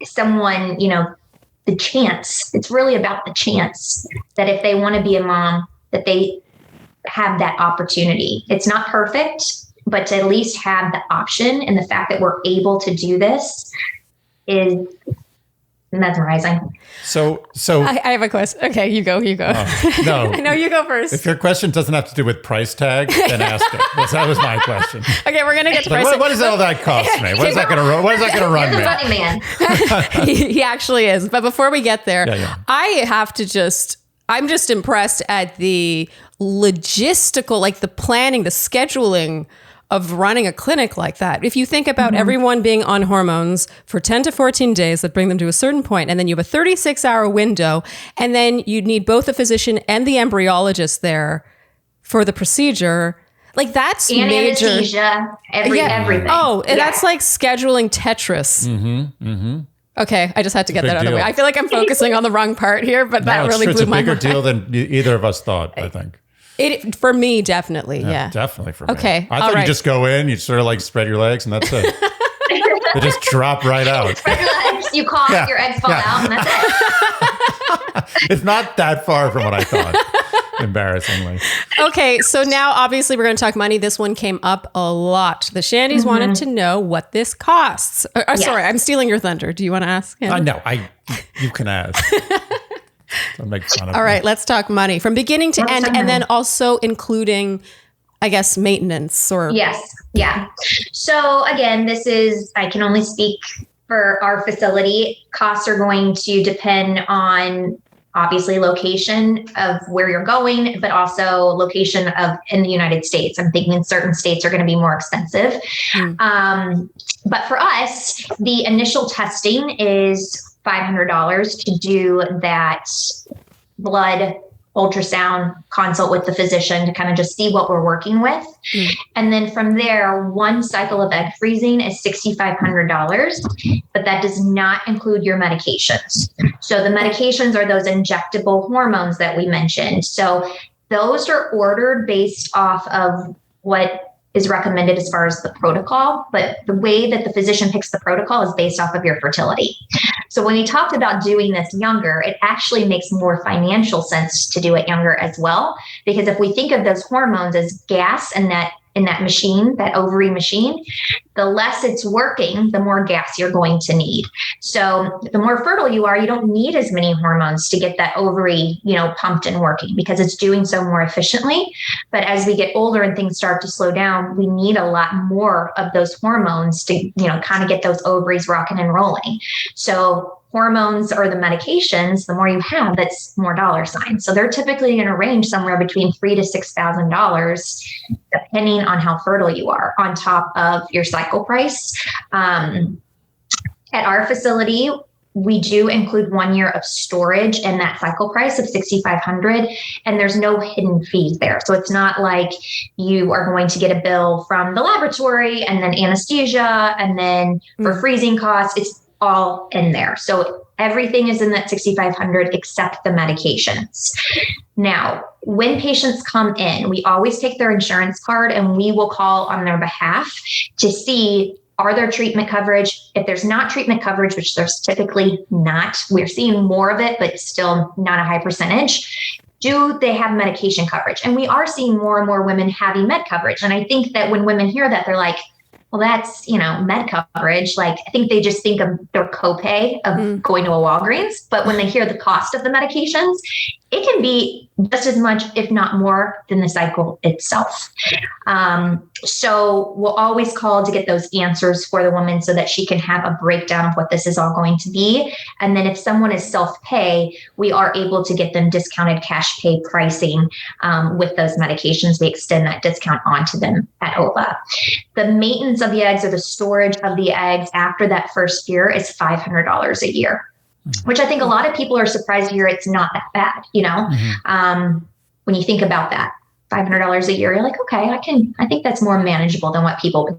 someone, the chance, it's really about the chance that if they want to be a mom, that they have that opportunity. It's not perfect, but to at least have the option, and the fact that we're able to do this is mesmerizing. So I have a question. Okay, you go. No. I know, you go first. If your question doesn't have to do with price tag, then ask it. That was my question. Okay, we're gonna get to price. What does all that cost me? What is that going to run He's me? a funny man. He actually is. But before we get there, Yeah. I have to I'm just impressed at the logistical, like the planning, the scheduling of running a clinic like that. If you think about everyone being on hormones for 10 to 14 days that bring them to a certain point, and then you have a 36-hour window, and then you need both the physician and the embryologist there for the procedure. Like that's And major anesthesia, everything. Oh, and that's like scheduling Tetris. Okay, I just had to get Big that out of the way. deal. I feel like I'm focusing on the wrong part here, but that really it's blew a my bigger mind. deal than either of us thought, I think. For me, definitely, yeah. Definitely for me. Okay, I all thought right. you just go in, you sort of like spread your legs, and that's it. They just drop right out. Spread your legs, you cough, Yeah, your eggs fall yeah. out, and that's it. It's not that far from what I thought, embarrassingly. Okay, so now obviously we're going to talk money. This one came up a lot. The Shandies wanted to know what this costs. Sorry, I'm stealing your thunder. Do you want to ask him? No, you can ask. Don't make fun of All me. right, let's talk money from beginning to Let's end, talk and money. then also including, I guess, maintenance or Yes. Yeah. So again, I can only speak for our facility. Costs are going to depend on obviously location of where you're going, but also location in the United States. I'm thinking certain states are going to be more expensive. But for us, the initial testing is $500 to do that blood ultrasound consult with the physician to kind of just see what we're working with. And then from there, one cycle of egg freezing is $6,500, but that does not include your medications. So the medications are those injectable hormones that we mentioned. So those are ordered based off of what is recommended as far as the protocol, but the way that the physician picks the protocol is based off of your fertility. So when we talked about doing this younger, it actually makes more financial sense to do it younger as well, because if we think of those hormones as gas in that machine, that ovary machine, the less it's working, the more gas you're going to need. So the more fertile you are, you don't need as many hormones to get that ovary, pumped and working, because it's doing so more efficiently. But as we get older and things start to slow down, we need a lot more of those hormones to, kind of get those ovaries rocking and rolling. So hormones or the medications, the more you have, that's more dollar signs. So they're typically going to range somewhere between $3,000 to $6,000, depending on how fertile you are, on top of your cycle price. At our facility, we do include 1 year of storage in that cycle price of $6,500, and there's no hidden fees there. So it's not like you are going to get a bill from the laboratory and then anesthesia and then for freezing costs. It's all in there. So everything is in that $6,500 except the medications. Now, when patients come in, we always take their insurance card and we will call on their behalf to see Are there treatment coverage? If there's not treatment coverage, which there's typically not, we're seeing more of it, but still not a high percentage. Do they have medication coverage? And we are seeing more and more women having med coverage. And I think that when women hear that, they're like, well, that's, med coverage. Like, I think they just think of their copay of going to a Walgreens. But when they hear the cost of the medications, it can be just as much, if not more, than the cycle itself. So we'll always call to get those answers for the woman so that she can have a breakdown of what this is all going to be. And then if someone is self-pay, we are able to get them discounted cash pay pricing with those medications. We extend that discount onto them at OVA. The maintenance of the eggs or the storage of the eggs after that first year is $500 a year, which I think a lot of people are surprised to hear it's not that bad, when you think about that. $500 a year, you're like, okay, I think that's more manageable than what people would.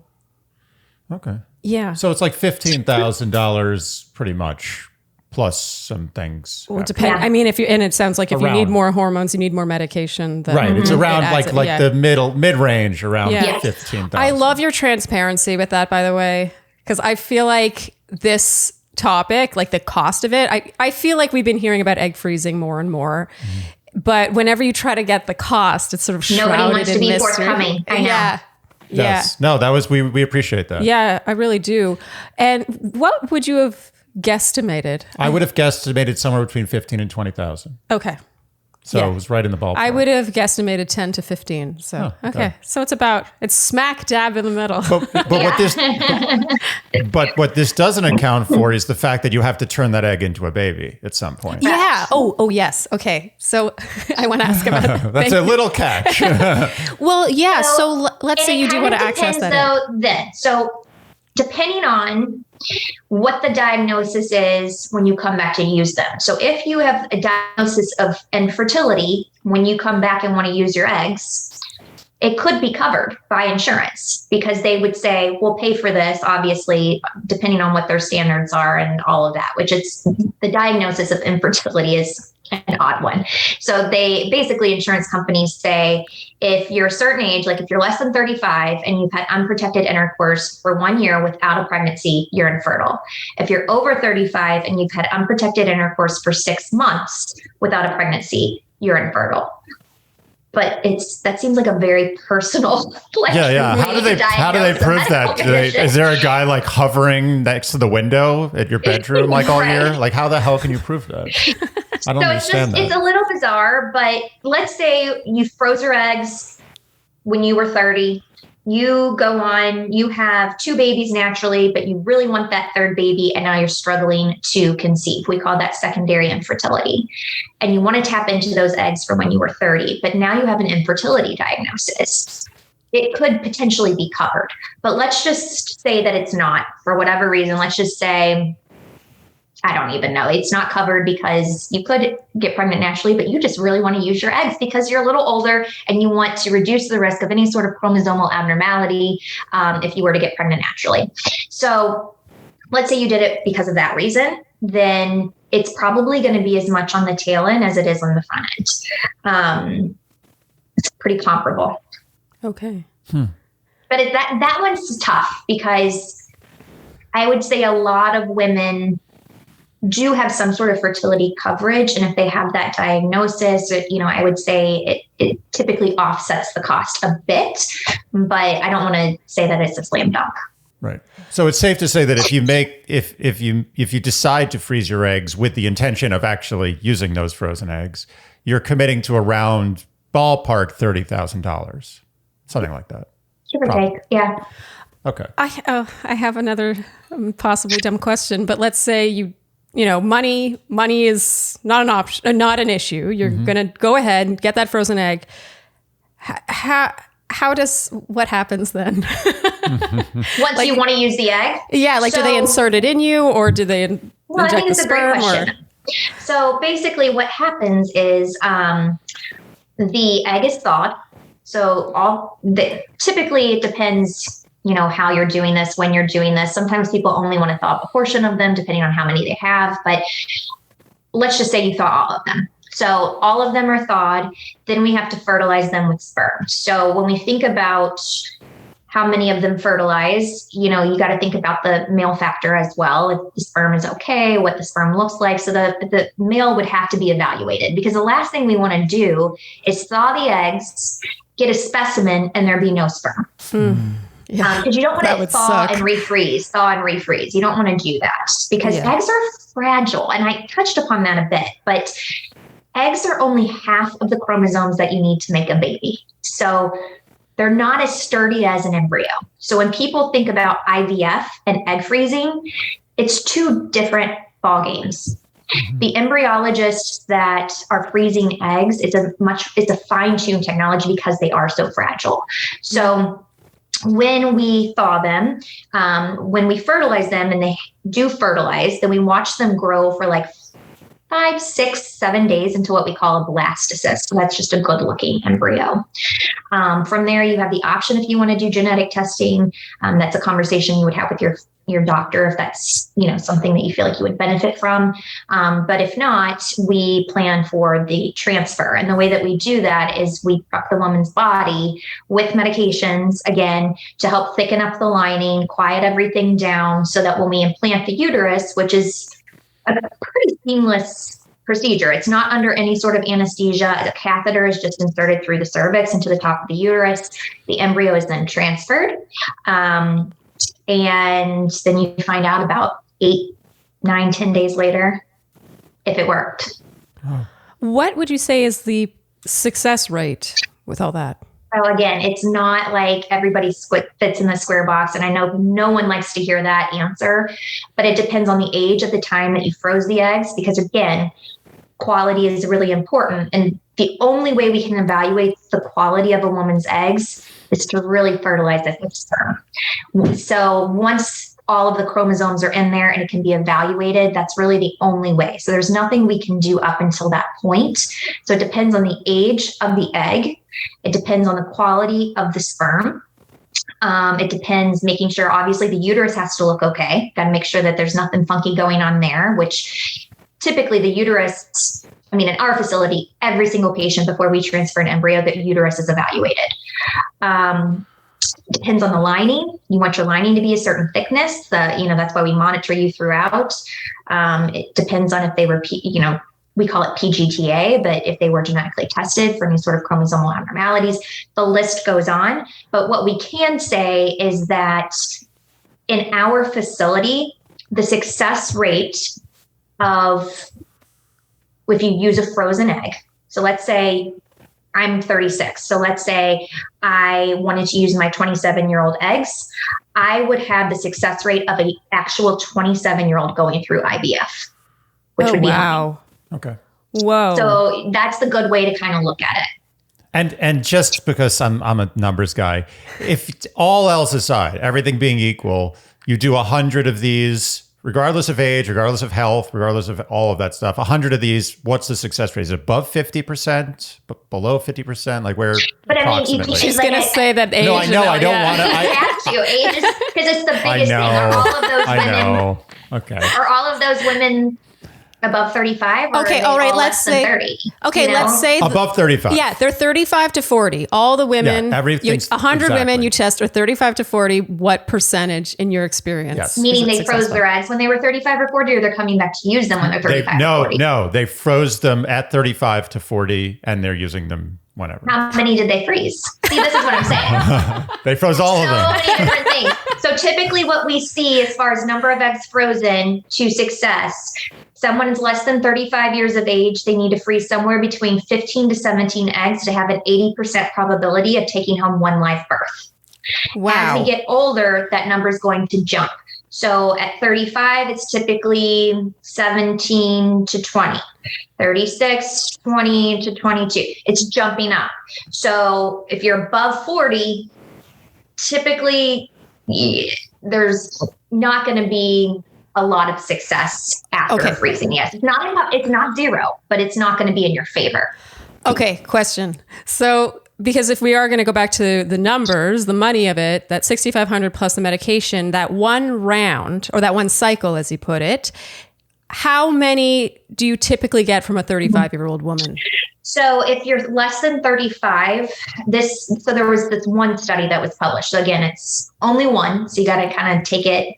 Okay. Yeah. So it's like $15,000 pretty much, plus some things. Well, depend. Yeah. I mean, and it sounds like if you need more hormones, you need more medication. Then right. It's around the mid range around 15,000. I love your transparency with that, by the way, because I feel like this topic, like the cost of it, I feel like we've been hearing about egg freezing more and more. But whenever you try to get the cost, it's sort of shrouded nobody wants to be mystery. Forthcoming. I know. Yeah. Yes. No, that was, we appreciate that. Yeah, I really do. And what would you have guesstimated? I would have guesstimated somewhere between 15 and 20,000. Okay. So it was right in the ballpark. I would have guesstimated 10 to 15. So, okay. So it's smack dab in the middle. But what this doesn't account for is the fact that you have to turn that egg into a baby at some point. Yeah. Oh, yes. Okay. So I want to ask about that. That's a little catch. Well, yeah. So let's say you do want to access that. So depending on what the diagnosis is when you come back to use them. So if you have a diagnosis of infertility, when you come back and want to use your eggs, it could be covered by insurance because they would say, we'll pay for this, obviously, depending on what their standards are and all of that, which it's the diagnosis of infertility is an odd one. So insurance companies say, if you're a certain age, like if you're less than 35 and you've had unprotected intercourse for 1 year without a pregnancy, you're infertile. If you're over 35 and you've had unprotected intercourse for 6 months without a pregnancy, you're infertile. But that seems like a very personal. Yeah. How do they prove that? Is there a guy like hovering next to the window at your bedroom all year? Like, how the hell can you prove that? I don't understand that. It's a little bizarre, but let's say you froze your eggs when you were 30. You go on, you have 2 babies naturally, but you really want that 3rd baby, and now you're struggling to conceive. We call that secondary infertility. And you want to tap into those eggs from when you were 30, but now you have an infertility diagnosis. It could potentially be covered, but let's just say that it's not for whatever reason. Let's just say, I don't even know. It's not covered because you could get pregnant naturally, but you just really want to use your eggs because you're a little older and you want to reduce the risk of any sort of chromosomal abnormality if you were to get pregnant naturally. So let's say you did it because of that reason, then it's probably going to be as much on the tail end as it is on the front end. It's pretty comparable. Okay. But that one's tough because I would say a lot of women do have some sort of fertility coverage. And if they have that diagnosis, I would say it typically offsets the cost a bit, but I don't want to say that it's a slam dunk. Right. So it's safe to say that if you decide to freeze your eggs with the intention of actually using those frozen eggs, you're committing to around ballpark $30,000, something like that. Give or take. Yeah. Okay. I have another possibly dumb question, but let's say money is not an option, not an issue. You're going to go ahead and get that frozen egg. What happens then? Once you want to use the egg? Yeah. Do they insert it in you or do they inject the sperm? So basically what happens is the egg is thawed. So typically it depends, how you're doing this, when you're doing this. Sometimes people only want to thaw a portion of them, depending on how many they have. But let's just say you thaw all of them. So all of them are thawed. Then we have to fertilize them with sperm. So when we think about how many of them fertilize. You got to think about the male factor as well. If the sperm is okay, what the sperm looks like. So the male would have to be evaluated, because the last thing we want to do is thaw the eggs, get a specimen, and there be no sperm. Yeah, because you don't want to thaw suck. and refreeze. You don't want to do that, because eggs are fragile. And I touched upon that a bit, but eggs are only half of the chromosomes that you need to make a baby. So they're not as sturdy as an embryo. So when people think about IVF and egg freezing, it's two different ball games. The embryologists that are freezing eggs, it's a fine-tuned technology because they are so fragile. So when we thaw them, when we fertilize them, and they do fertilize, then we watch them grow for like 5, 6, 7 days into what we call a blastocyst. So that's just a good looking embryo. From there, you have the option, if you want to do genetic testing, that's a conversation you would have with your doctor if that's something that you feel like you would benefit from. But if not, we plan for the transfer. And the way that we do that is we prep the woman's body with medications, again, to help thicken up the lining, quiet everything down, so that when we implant the uterus, which is a pretty seamless procedure. It's not under any sort of anesthesia. A catheter is just inserted through the cervix into the top of the uterus. The embryo is then transferred. And then you find out about 8, 9, 10 days later if it worked. What would you say is the success rate with all that? So again, it's not like everybody fits in the square box. And I know no one likes to hear that answer, but it depends on the age at the time that you froze the eggs, because again, quality is really important. And the only way we can evaluate the quality of a woman's eggs is to really fertilize it with sperm. So once all of the chromosomes are in there and it can be evaluated, that's really the only way. So there's nothing we can do up until that point. So it depends on the age of the egg. It depends on the quality of the sperm. It depends, making sure, obviously, the uterus has to look okay. Got to make sure that there's nothing funky going on there, which typically the uterus, in our facility, every single patient before we transfer an embryo, the uterus is evaluated. Depends on the lining. You want your lining to be a certain thickness. That's why we monitor you throughout. It depends on if they were, we call it PGTA, but if they were genetically tested for any sort of chromosomal abnormalities, the list goes on. But what we can say is that in our facility, the success rate of, if you use a frozen egg, so let's say I'm 36. So let's say I wanted to use my 27-year-old eggs, I would have the success rate of an actual 27-year-old going through IVF, which would be wow. Okay. Whoa. So that's the good way to kind of look at it. And just because I'm a numbers guy, if all else aside, everything being equal, you do 100 of these, regardless of age, regardless of health, regardless of all of that stuff, 100 of these, what's the success rate? Is it above 50%, below 50%? Like where? But approximately? She's going to say that age. No, I know. I don't want to. I have to. Age is, because it's the biggest thing. Are all of those women? I know. Okay. Are all of those women above 35? Or okay, all right. Let's say 30. Okay, let's say above 35. Yeah, they're 35 to 40. All the women, 100 women you test are 35 to 40. What percentage in your experience? Yes. Meaning they froze their eggs when they were 35 or 40, or they're coming back to use them when they're 35 or 40? No, they froze them at 35 to 40 and they're using them whenever. How many did they freeze? See, this is what I'm saying. They froze all of them. So many different things. So typically what we see as far as number of eggs frozen to success, someone is less than 35 years of age, they need to freeze somewhere between 15 to 17 eggs to have an 80% probability of taking home one live birth. Wow. As we get older, that number is going to jump. So at 35, it's typically 17 to 20. 36, 20 to 22. It's jumping up. So if you're above 40, typically there's not going to be a lot of success after freezing. Yes, it's not zero, but it's not going to be in your favor. Okay, question. So, because if we are going to go back to the numbers, the money of it, that $6,500 plus the medication, that one round or that one cycle, as you put it, how many do you typically get from a 35-year-old woman? So if you're less than 35, so there was this one study that was published. So again, it's only one. So you got to kind of take it,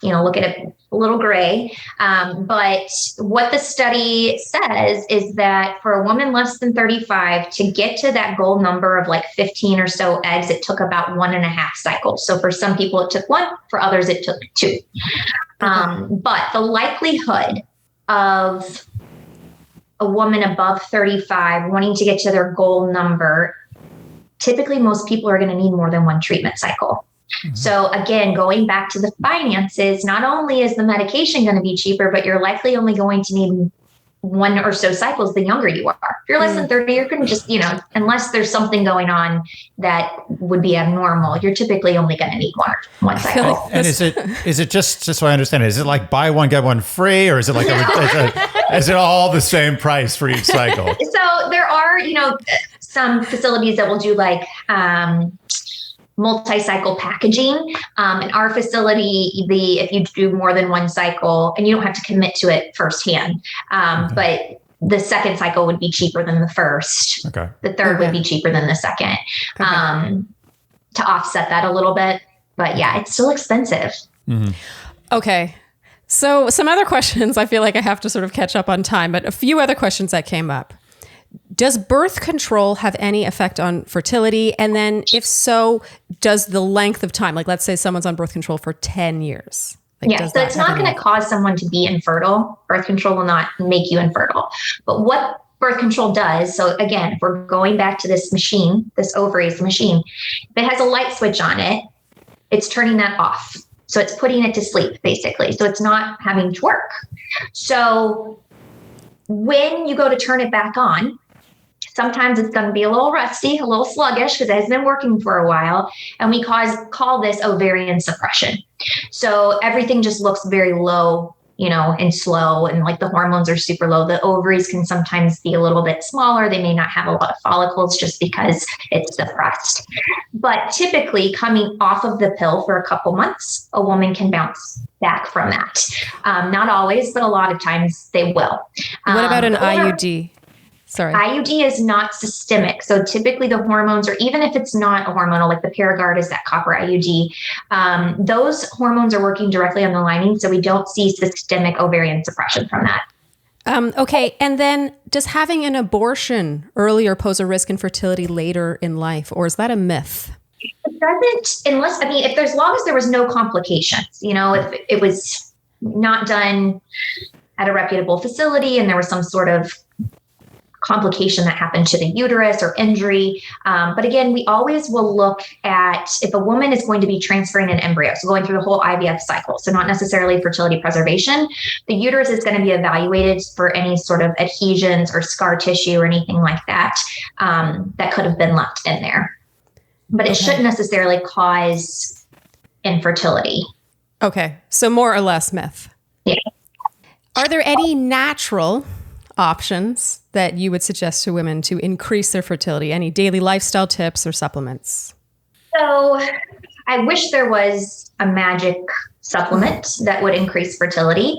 look at it a little gray. But what the study says is that for a woman less than 35 to get to that goal number of like 15 or so eggs, it took about 1.5 cycles. So for some people it took 1, for others it took 2. But the likelihood of a woman above 35 wanting to get to their goal number, typically most people are going to need more than 1 treatment cycle. Mm-hmm. So again, going back to the finances, not only is the medication going to be cheaper, but you're likely only going to need 1 or so cycles the younger you are. If you're less than 30, you're going to just, unless there's something going on that would be abnormal, you're typically only going to need one cycle. And is it just so I understand, is it like buy one, get one free, or is it like is it all the same price for each cycle? So there are, some facilities that will do like, multi-cycle packaging. In our facility, if you do more than 1 cycle, and you don't have to commit to it firsthand, but the second cycle would be cheaper than the first. Okay. The third would be cheaper than the second, to offset that a little bit. But yeah, it's still expensive. Mm-hmm. Okay. So some other questions, I feel like I have to sort of catch up on time, but a few other questions that came up. Does birth control have any effect on fertility? And then if so, does the length of time, like let's say someone's on birth control for 10 years. So it's not going to cause someone to be infertile. Birth control will not make you infertile. But what birth control does, so again, if we're going back to this machine, this ovaries machine, if it has a light switch on it, it's turning that off. So it's putting it to sleep, basically. So it's not having to work. So when you go to turn it back on, sometimes it's going to be a little rusty, a little sluggish because it has been working for a while. And we call this ovarian suppression. So everything just looks very low, and slow, and like the hormones are super low. The ovaries can sometimes be a little bit smaller. They may not have a lot of follicles just because it's suppressed. But typically coming off of the pill for a couple months, a woman can bounce back from that. Not always, but a lot of times they will. What about an IUD? Sorry. IUD is not systemic. So typically the hormones, or even if it's not a hormonal, like the Paragard is that copper IUD, those hormones are working directly on the lining. So we don't see systemic ovarian suppression from that. Okay. And then does having an abortion earlier pose a risk in fertility later in life, or is that a myth? It doesn't, if as long as there was no complications, if it was not done at a reputable facility and there was some sort of complication that happened to the uterus or injury. But again, we always will look at if a woman is going to be transferring an embryo, so going through the whole IVF cycle, so not necessarily fertility preservation, the uterus is going to be evaluated for any sort of adhesions or scar tissue or anything like that, that could have been left in there. But it shouldn't necessarily cause infertility. Okay. So more or less myth. Yeah. Are there any natural options that you would suggest to women to increase their fertility? Any daily lifestyle tips or supplements? So I wish there was a magic supplement that would increase fertility.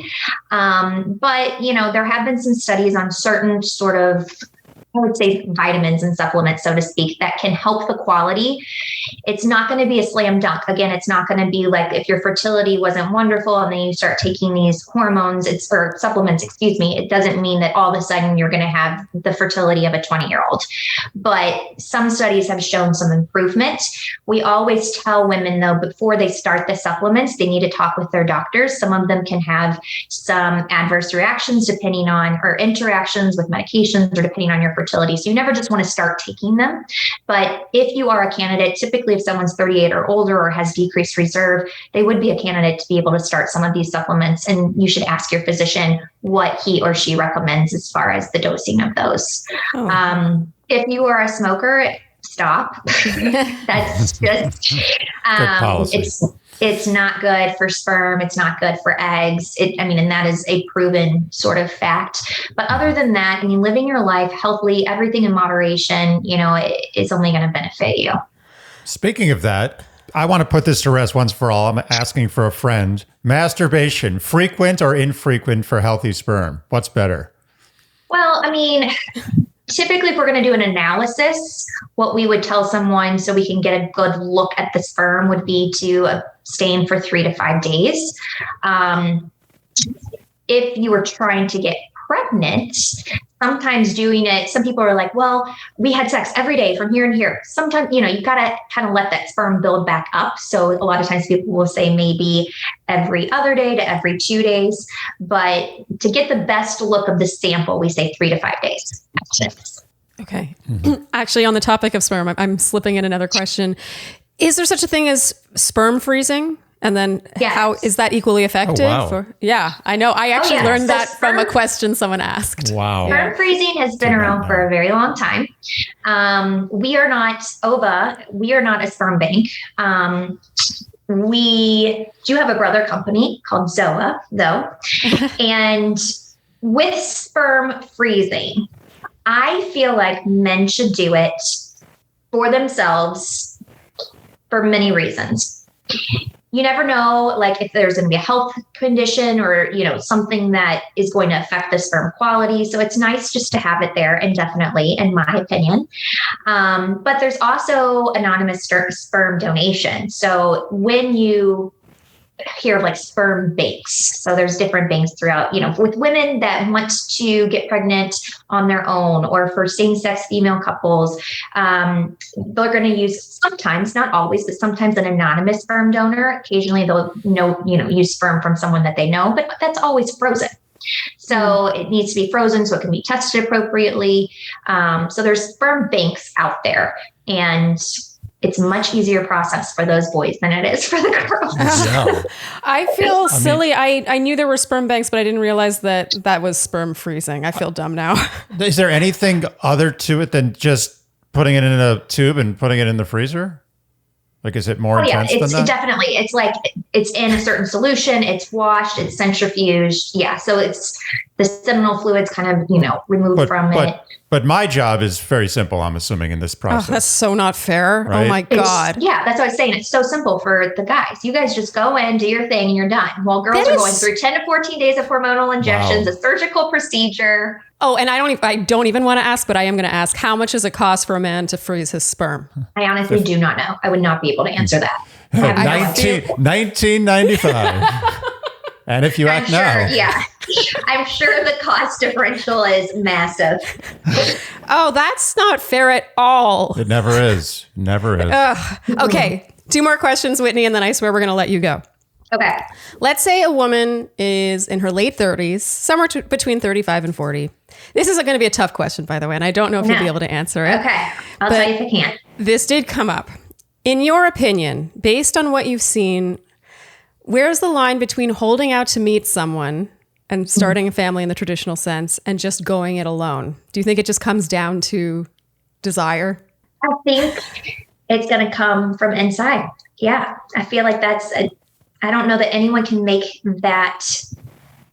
But, there have been some studies on certain sort of, I would say, vitamins and supplements, so to speak, that can help the quality. It's not going to be a slam dunk. Again, it's not going to be like if your fertility wasn't wonderful and then you start taking these hormones, or supplements, it doesn't mean that all of a sudden you're going to have the fertility of a 20-year-old. But some studies have shown some improvement. We always tell women, though, before they start the supplements, they need to talk with their doctors. Some of them can have some adverse reactions depending on, or interactions with medications, or depending on your fertility. So you never just want to start taking them. But if you are a candidate, typically if someone's 38 or older or has decreased reserve, they would be a candidate to be able to start some of these supplements. And you should ask your physician what he or she recommends as far as the dosing of those. If you are a smoker, stop. That's just, it's not good for sperm. It's not good for eggs. And that is a proven sort of fact. But other than that, living your life healthily, everything in moderation, is only going to benefit you. Speaking of that, I want to put this to rest once for all. I'm asking for a friend. Masturbation, frequent or infrequent for healthy sperm? What's better? Well, I mean, typically if we're going to do an analysis, what we would tell someone so we can get a good look at the sperm would be to abstain for 3 to 5 days. If you were trying to get pregnant, sometimes doing it, some people are like, well, we had sex every day from here and here. Sometimes, you got to kind of let that sperm build back up. So a lot of times people will say maybe every other day to every 2 days. But to get the best look of the sample, we say 3 to 5 days. Okay. Actually, on the topic of sperm, I'm slipping in another question. Is there such a thing as sperm freezing? And then how is that equally effective? Oh, wow. I know. I actually learned that from a question someone asked. Wow. Sperm freezing has been around for a very long time. We are not OVA. We are not a sperm bank. We do have a brother company called Zoa, though. And with sperm freezing, I feel like men should do it for themselves for many reasons. You never know, like if there's going to be a health condition or, something that is going to affect the sperm quality. So it's nice just to have it there indefinitely, in my opinion. But there's also anonymous sperm donation. So when you hear of like sperm banks, so there's different banks throughout, with women that want to get pregnant on their own, or for same-sex female couples, they're going to use sometimes, not always, but sometimes an anonymous sperm donor. Occasionally they'll use sperm from someone that they know, but that's always frozen. So it needs to be frozen so it can be tested appropriately. So there's sperm banks out there, and it's a much easier process for those boys than it is for the girls. Yeah. I feel silly. I knew there were sperm banks, but I didn't realize that was sperm freezing. I feel dumb now. Is there anything other to it than just putting it in a tube and putting it in the freezer? Like, is it more intense than that? Definitely. It's like it's in a certain solution. It's washed. It's centrifuged. Yeah. So it's the seminal fluids kind of, removed from it. But my job is very simple, I'm assuming, in this process. Oh, that's so not fair. Right? Oh, my God. That's what I was saying. It's so simple for the guys. You guys just go in, do your thing, and you're done. While girls are going through 10 to 14 days of hormonal injections, a surgical procedure. Oh, and I don't even want to ask, but I am going to ask, how much does it cost for a man to freeze his sperm? I honestly do not know. I would not be able to answer that. $19.95. And if you act now. Yeah. I'm sure the cost differential is massive. Oh, that's not fair at all. It never is. Never is. Okay. 2 more questions, Whitney, and then I swear we're going to let you go. Okay. Let's say a woman is in her late 30s, somewhere between 35 and 40. This is going to be a tough question, by the way, and I don't know if you'll be able to answer it. Okay. I'll tell you if I can't. This did come up. In your opinion, based on what you've seen, where's the line between holding out to meet someone and starting a family in the traditional sense and just going it alone? Do you think it just comes down to desire? I think it's going to come from inside. Yeah. I feel like I don't know that anyone can make that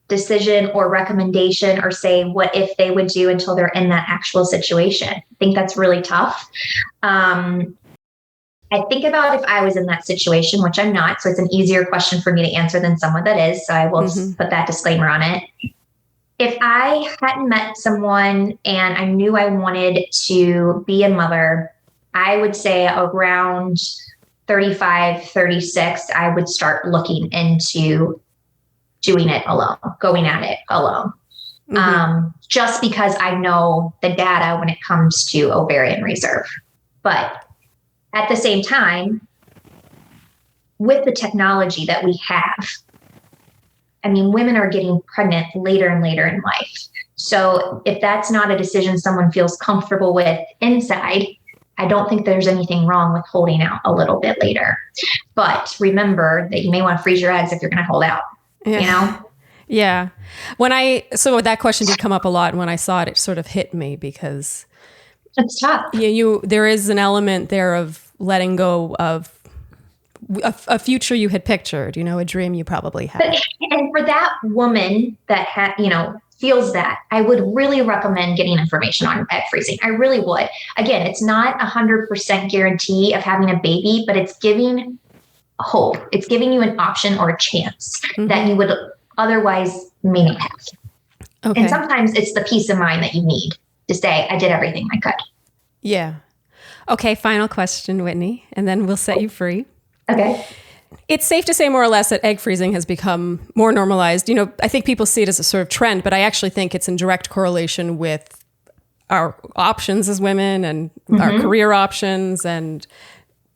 decision or recommendation or say what if they would do until they're in that actual situation. I think that's really tough. I think about if I was in that situation, which I'm not. So it's an easier question for me to answer than someone that is. So I will put that disclaimer on it. If I hadn't met someone and I knew I wanted to be a mother, I would say around 35, 36, I would start looking into doing it alone, going at it alone. Just because I know the data when it comes to ovarian reserve. But at the same time, with the technology that we have, I mean, women are getting pregnant later and later in life. So if that's not a decision someone feels comfortable with inside, I don't think there's anything wrong with holding out a little bit later. But remember that you may want to freeze your eggs if you're going to hold out, Yeah. So that question did come up a lot. And when I saw it, it sort of hit me because it's tough. Yeah, there is an element there of letting go of a future you had pictured, a dream you probably had. And for that woman that feels that, I would really recommend getting information on egg freezing. I really would. Again, it's not 100% guarantee of having a baby, but it's giving hope. It's giving you an option or a chance that you would otherwise may not have. Okay. And sometimes it's the peace of mind that you need to say, I did everything I could. Yeah. Okay, final question, Whitney, and then we'll set you free. Okay. It's safe to say more or less that egg freezing has become more normalized. I think people see it as a sort of trend, but I actually think it's in direct correlation with our options as women and our career options and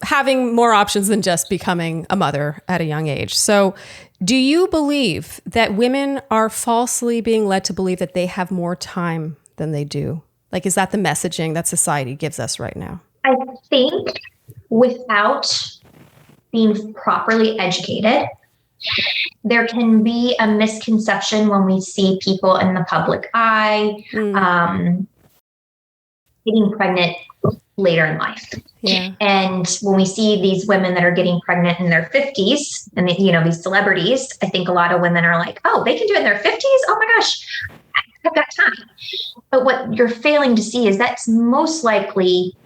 having more options than just becoming a mother at a young age. So do you believe that women are falsely being led to believe that they have more time than they do? Like, is that the messaging that society gives us right now? I think without being properly educated, there can be a misconception when we see people in the public eye getting pregnant later in life. Yeah. And when we see these women that are getting pregnant in their 50s and these celebrities, I think a lot of women are like, oh, they can do it in their 50s? Oh my gosh, I've got time. But what you're failing to see is that's most likely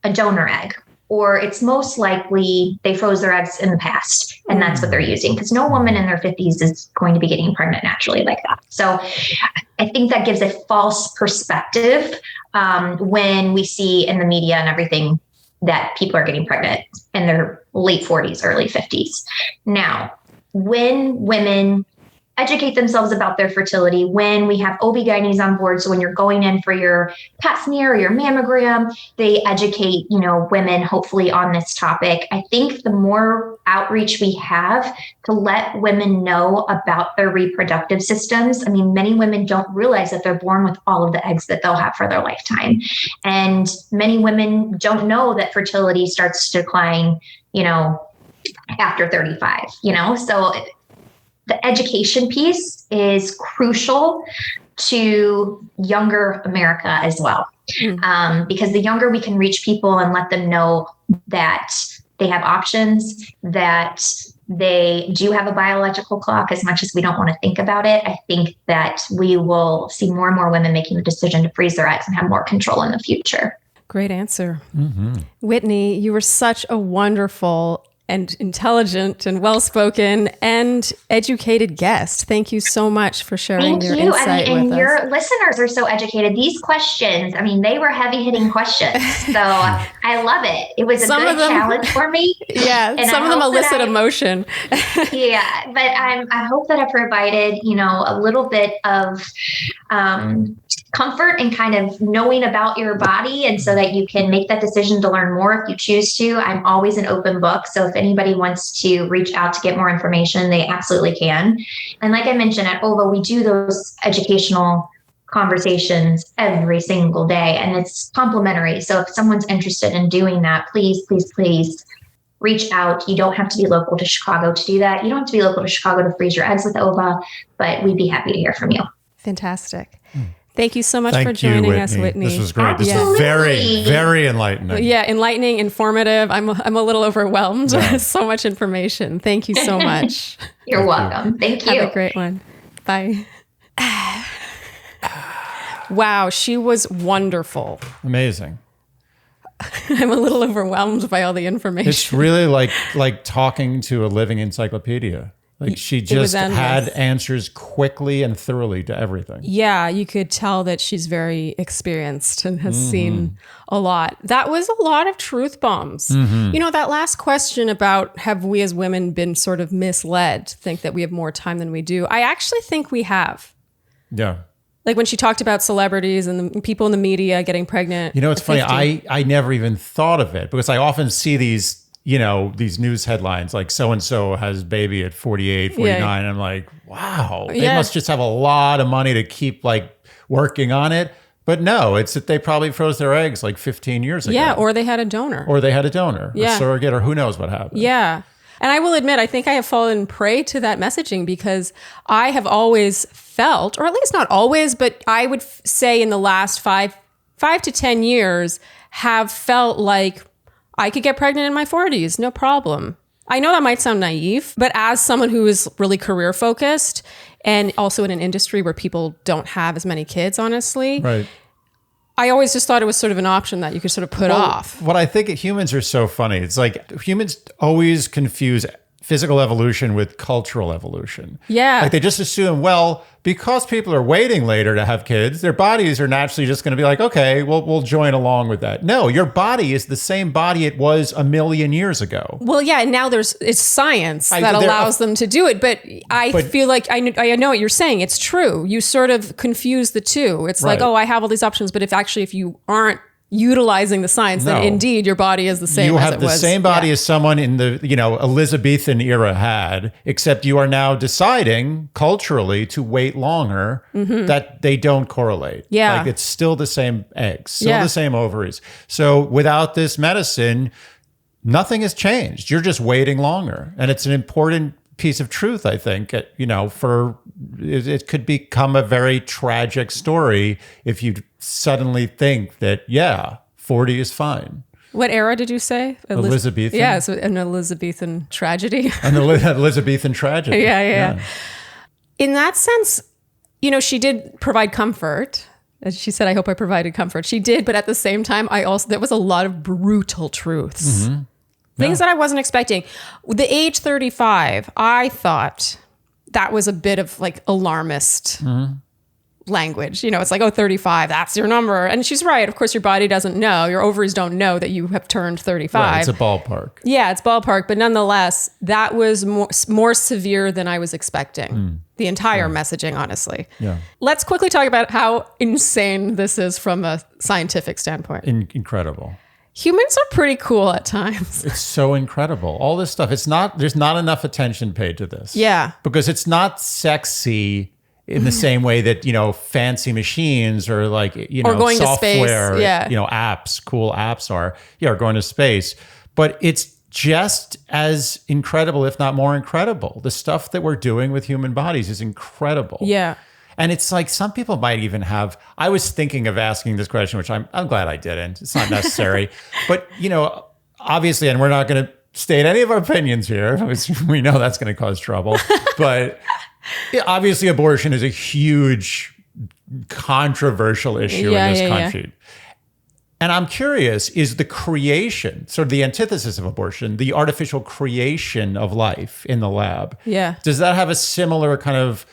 a donor egg, or it's most likely they froze their eggs in the past and that's what they're using, because no woman in their 50s is going to be getting pregnant naturally like that. So I think that gives a false perspective when we see in the media and everything that people are getting pregnant in their late 40s, early 50s. Now, when women educate themselves about their fertility, when we have OB-GYNs on board, so when you're going in for your pap smear or your mammogram, they educate, women hopefully on this topic. I think the more outreach we have to let women know about their reproductive systems. I mean, many women don't realize that they're born with all of the eggs that they'll have for their lifetime. And many women don't know that fertility starts to decline, after 35, so the education piece is crucial to younger America as well. Because the younger we can reach people and let them know that they have options, that they do have a biological clock, as much as we don't want to think about it, I think that we will see more and more women making the decision to freeze their eggs and have more control in the future. Great answer. Whitney, you were such a wonderful and intelligent and well-spoken and educated guest. Thank you so much for sharing your insight with us. And your listeners are so educated. These questions, they were heavy-hitting questions. So I love it. It was a good challenge for me. Yeah, and some of them elicit emotion. Yeah, but I hope that I provided, a little bit of comfort and kind of knowing about your body, and so that you can make that decision to learn more if you choose to. I'm always an open book. So if anybody wants to reach out to get more information, they absolutely can. And like I mentioned at OVA, we do those educational conversations every single day, and it's complimentary. So if someone's interested in doing that, please, please, please reach out. You don't have to be local to Chicago to do that. You don't have to be local to Chicago to freeze your eggs with OVA, but we'd be happy to hear from you. Fantastic. Thank you so much for joining us, Whitney. This was great. Absolutely. This was very, very enlightening. Yeah, enlightening, informative. I'm a little overwhelmed with so much information. Thank you so much. You're welcome. Thank you. Have a great one. Bye. Wow, she was wonderful. Amazing. I'm a little overwhelmed by all the information. It's really like talking to a living encyclopedia. Like she just had answers quickly and thoroughly to everything. Yeah, you could tell that she's very experienced and has seen a lot. That was a lot of truth bombs. That last question about have we as women been sort of misled to think that we have more time than we do? I actually think we have. Yeah. Like when she talked about celebrities and the people in the media getting pregnant. It's funny. I never even thought of it because I often see these news headlines like so-and-so has baby at 48, 49. Yeah. And I'm like, wow, they must just have a lot of money to keep working on it. But no, it's that they probably froze their eggs 15 years ago. Yeah, or they had a donor. A surrogate, or who knows what happened. Yeah. And I will admit, I think I have fallen prey to that messaging because I have always felt, or at least not always, but I would say in the last 5 to 10 years, have felt like I could get pregnant in my 40s, no problem. I know that might sound naive, but as someone who is really career focused and also in an industry where people don't have as many kids, honestly, right. I always just thought it was sort of an option that you could sort of put off. What I think humans are so funny. It's like humans always confuse physical evolution with cultural evolution. Yeah. Like they just assume, well, because people are waiting later to have kids, their bodies are naturally just going to be like, okay, we'll join along with that. No, your body is the same body it was a million years ago. Well, yeah, and now it's science that allows them to do it. But I feel like I know what you're saying. It's true. You sort of confuse the two. It's like, oh, I have all these options. But if you aren't utilizing the science, then indeed your body is the same. You as have it the was. same body as someone in the Elizabethan era had, except you are now deciding culturally to wait longer. That they don't correlate. Yeah, like it's still the same eggs, still the same ovaries. So without this medicine, nothing has changed. You're just waiting longer, and it's an important piece of truth, I think. It could become a very tragic story if you suddenly think that 40 is fine. What era did you say? Elizabethan. Yeah, so an Elizabethan tragedy. An Elizabethan tragedy. Yeah. In that sense, she did provide comfort. As she said, I hope I provided comfort. She did, but at the same time, there was a lot of brutal truths. Things that I wasn't expecting. The age 35, I thought that was a bit of like alarmist language. It's like, 35, that's your number. And she's right. Of course, your body doesn't know. Your ovaries don't know that you have turned 35. Right, it's a ballpark. Yeah, it's ballpark. But nonetheless, that was more severe than I was expecting. The entire messaging, honestly. Yeah. Let's quickly talk about how insane this is from a scientific standpoint. Incredible. Humans are pretty cool at times. It's so incredible. All this stuff. There's not enough attention paid to this. Yeah. Because it's not sexy in the same way that, fancy machines or like, or going software, to space. Yeah. Apps, cool apps are going to space. But it's just as incredible, if not more incredible. The stuff that we're doing with human bodies is incredible. Yeah. And it's like some people might even have, I was thinking of asking this question, which I'm glad I didn't. It's not necessary. But, obviously, and we're not going to state any of our opinions here. We know that's going to cause trouble. But obviously, abortion is a huge controversial issue in this country. And I'm curious, is the creation, sort of the antithesis of abortion, the artificial creation of life in the lab, does that have a similar kind of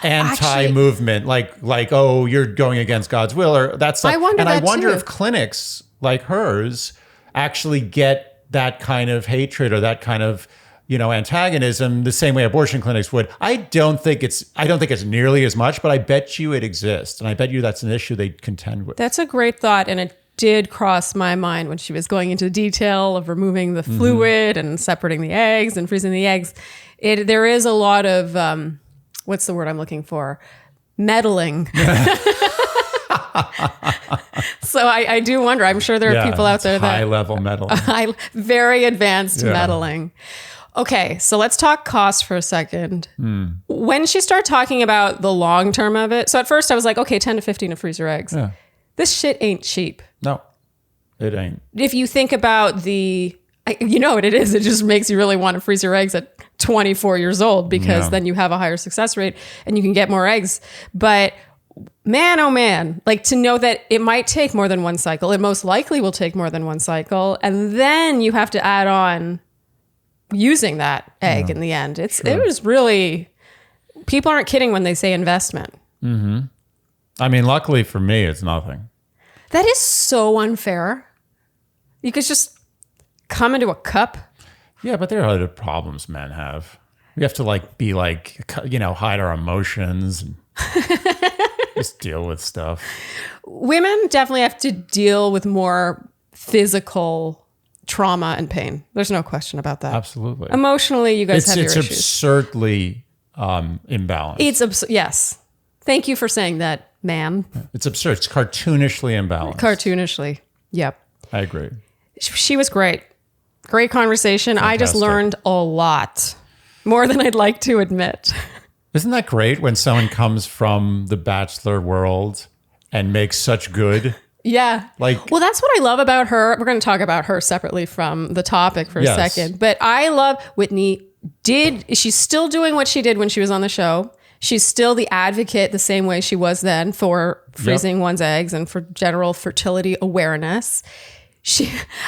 anti-movement, like you're going against God's will, or that stuff? I wonder if clinics like hers actually get that kind of hatred or that kind of antagonism the same way abortion clinics would. I don't think it's nearly as much, but I bet you it exists, and I bet you that's an issue they contend with. That's a great thought, and it did cross my mind when she was going into detail of removing the fluid and separating the eggs and freezing the eggs. There is a lot of what's the word I'm looking for? Meddling. So I do wonder. I'm sure there are people out there that high-level meddling. Very advanced meddling. Okay, so let's talk cost for a second. When she started talking about the long term of it, so at first I was like, okay, 10 to 15 to freeze your eggs. Yeah. This shit ain't cheap. No, it ain't. If you think about you know what it is. It just makes you really want to freeze your eggs at 24 years old because then you have a higher success rate and you can get more eggs. But man, oh man, like to know that it might take more than one cycle. It most likely will take more than one cycle. And then you have to add on using that egg in the end. It was really, people aren't kidding when they say investment. I mean, luckily for me, it's nothing. That is so unfair. You could just come into a cup. Yeah, but there are other problems men have. We have to hide our emotions and just deal with stuff. Women definitely have to deal with more physical trauma and pain. There's no question about that. Absolutely. Emotionally, you guys have your issues. It's absurdly imbalanced. It's yes. Thank you for saying that, man. It's absurd. It's cartoonishly imbalanced. Cartoonishly. Yep. I agree. She was great. Great conversation. Fantastic. I just learned a lot. More than I'd like to admit. Isn't that great when someone comes from the Bachelor world and makes such good? Yeah. Well, that's what I love about her. We're going to talk about her separately from the topic for a second. But I love Whitney. She's still doing what she did when she was on the show. She's still the advocate the same way she was then for freezing one's eggs and for general fertility awareness.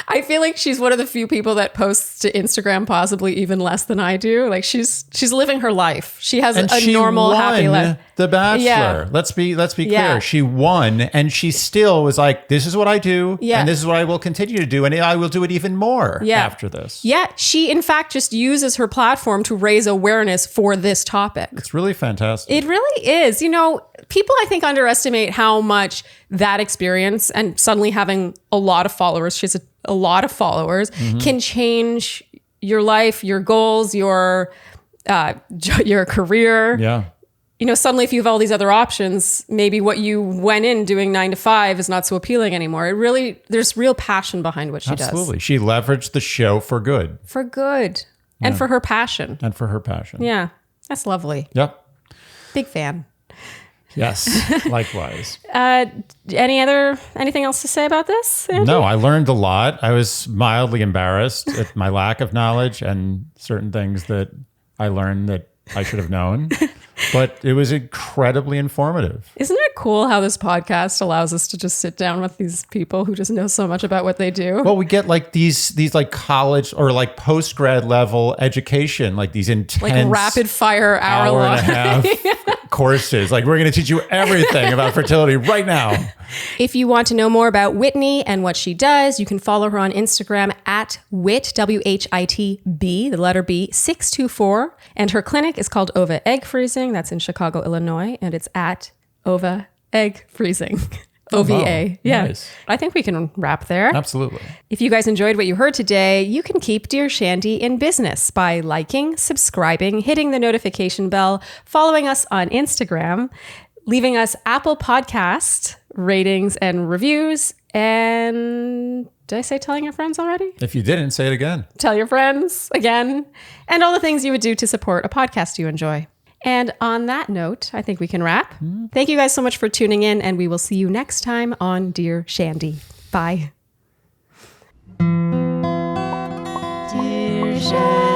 I feel like she's one of the few people that posts to Instagram possibly even less than I do. Like she's living her life. She has a normal, happy life. The Bachelor. Yeah. Let's be Yeah. clear. She won, and she still was like, "This is what I do, Yeah. and this is what I will continue to do, and I will do it even more after this." Yeah, she in fact just uses her platform to raise awareness for this topic. It's really fantastic. It really is. You know, people I think underestimate how much that experience and suddenly having a lot of followers, she has a lot of followers, can change your life, your goals, your career. Yeah. You know, suddenly if you have all these other options, maybe what you went in doing 9 to 5 is not so appealing anymore. There's real passion behind what she does. Absolutely. She leveraged the show for good. For good. And for her passion. And for her passion. Yeah. That's lovely. Yep. Big fan. Yes. Likewise. Anything else to say about this, Andy? No, I learned a lot. I was mildly embarrassed at my lack of knowledge and certain things that I learned that I should have known. But it was incredibly informative. Isn't it cool how this podcast allows us to just sit down with these people who just know so much about what they do? Well, we get like these like college or like post grad level education, like these intense, like rapid fire hour and a half courses. Like we're going to teach you everything about fertility right now. If you want to know more about Whitney and what she does, you can follow her on Instagram at Whit, WHITB, the letter B, 624. And her clinic is called Ova Egg Freezing. That's in Chicago, Illinois. And it's at Ova Egg Freezing. OVA. wow. Yeah. Nice. I think we can wrap there. Absolutely. If you guys enjoyed what you heard today, you can keep Dear Shandy in business by liking, subscribing, hitting the notification bell, following us on Instagram, leaving us Apple Podcast ratings and reviews. And did I say telling your friends already? If you didn't, say it again. Tell your friends again. And all the things you would do to support a podcast you enjoy. And on that note, I think we can wrap. Thank you guys so much for tuning in, and we will see you next time on Dear Shandy. Bye. Dear Shandy.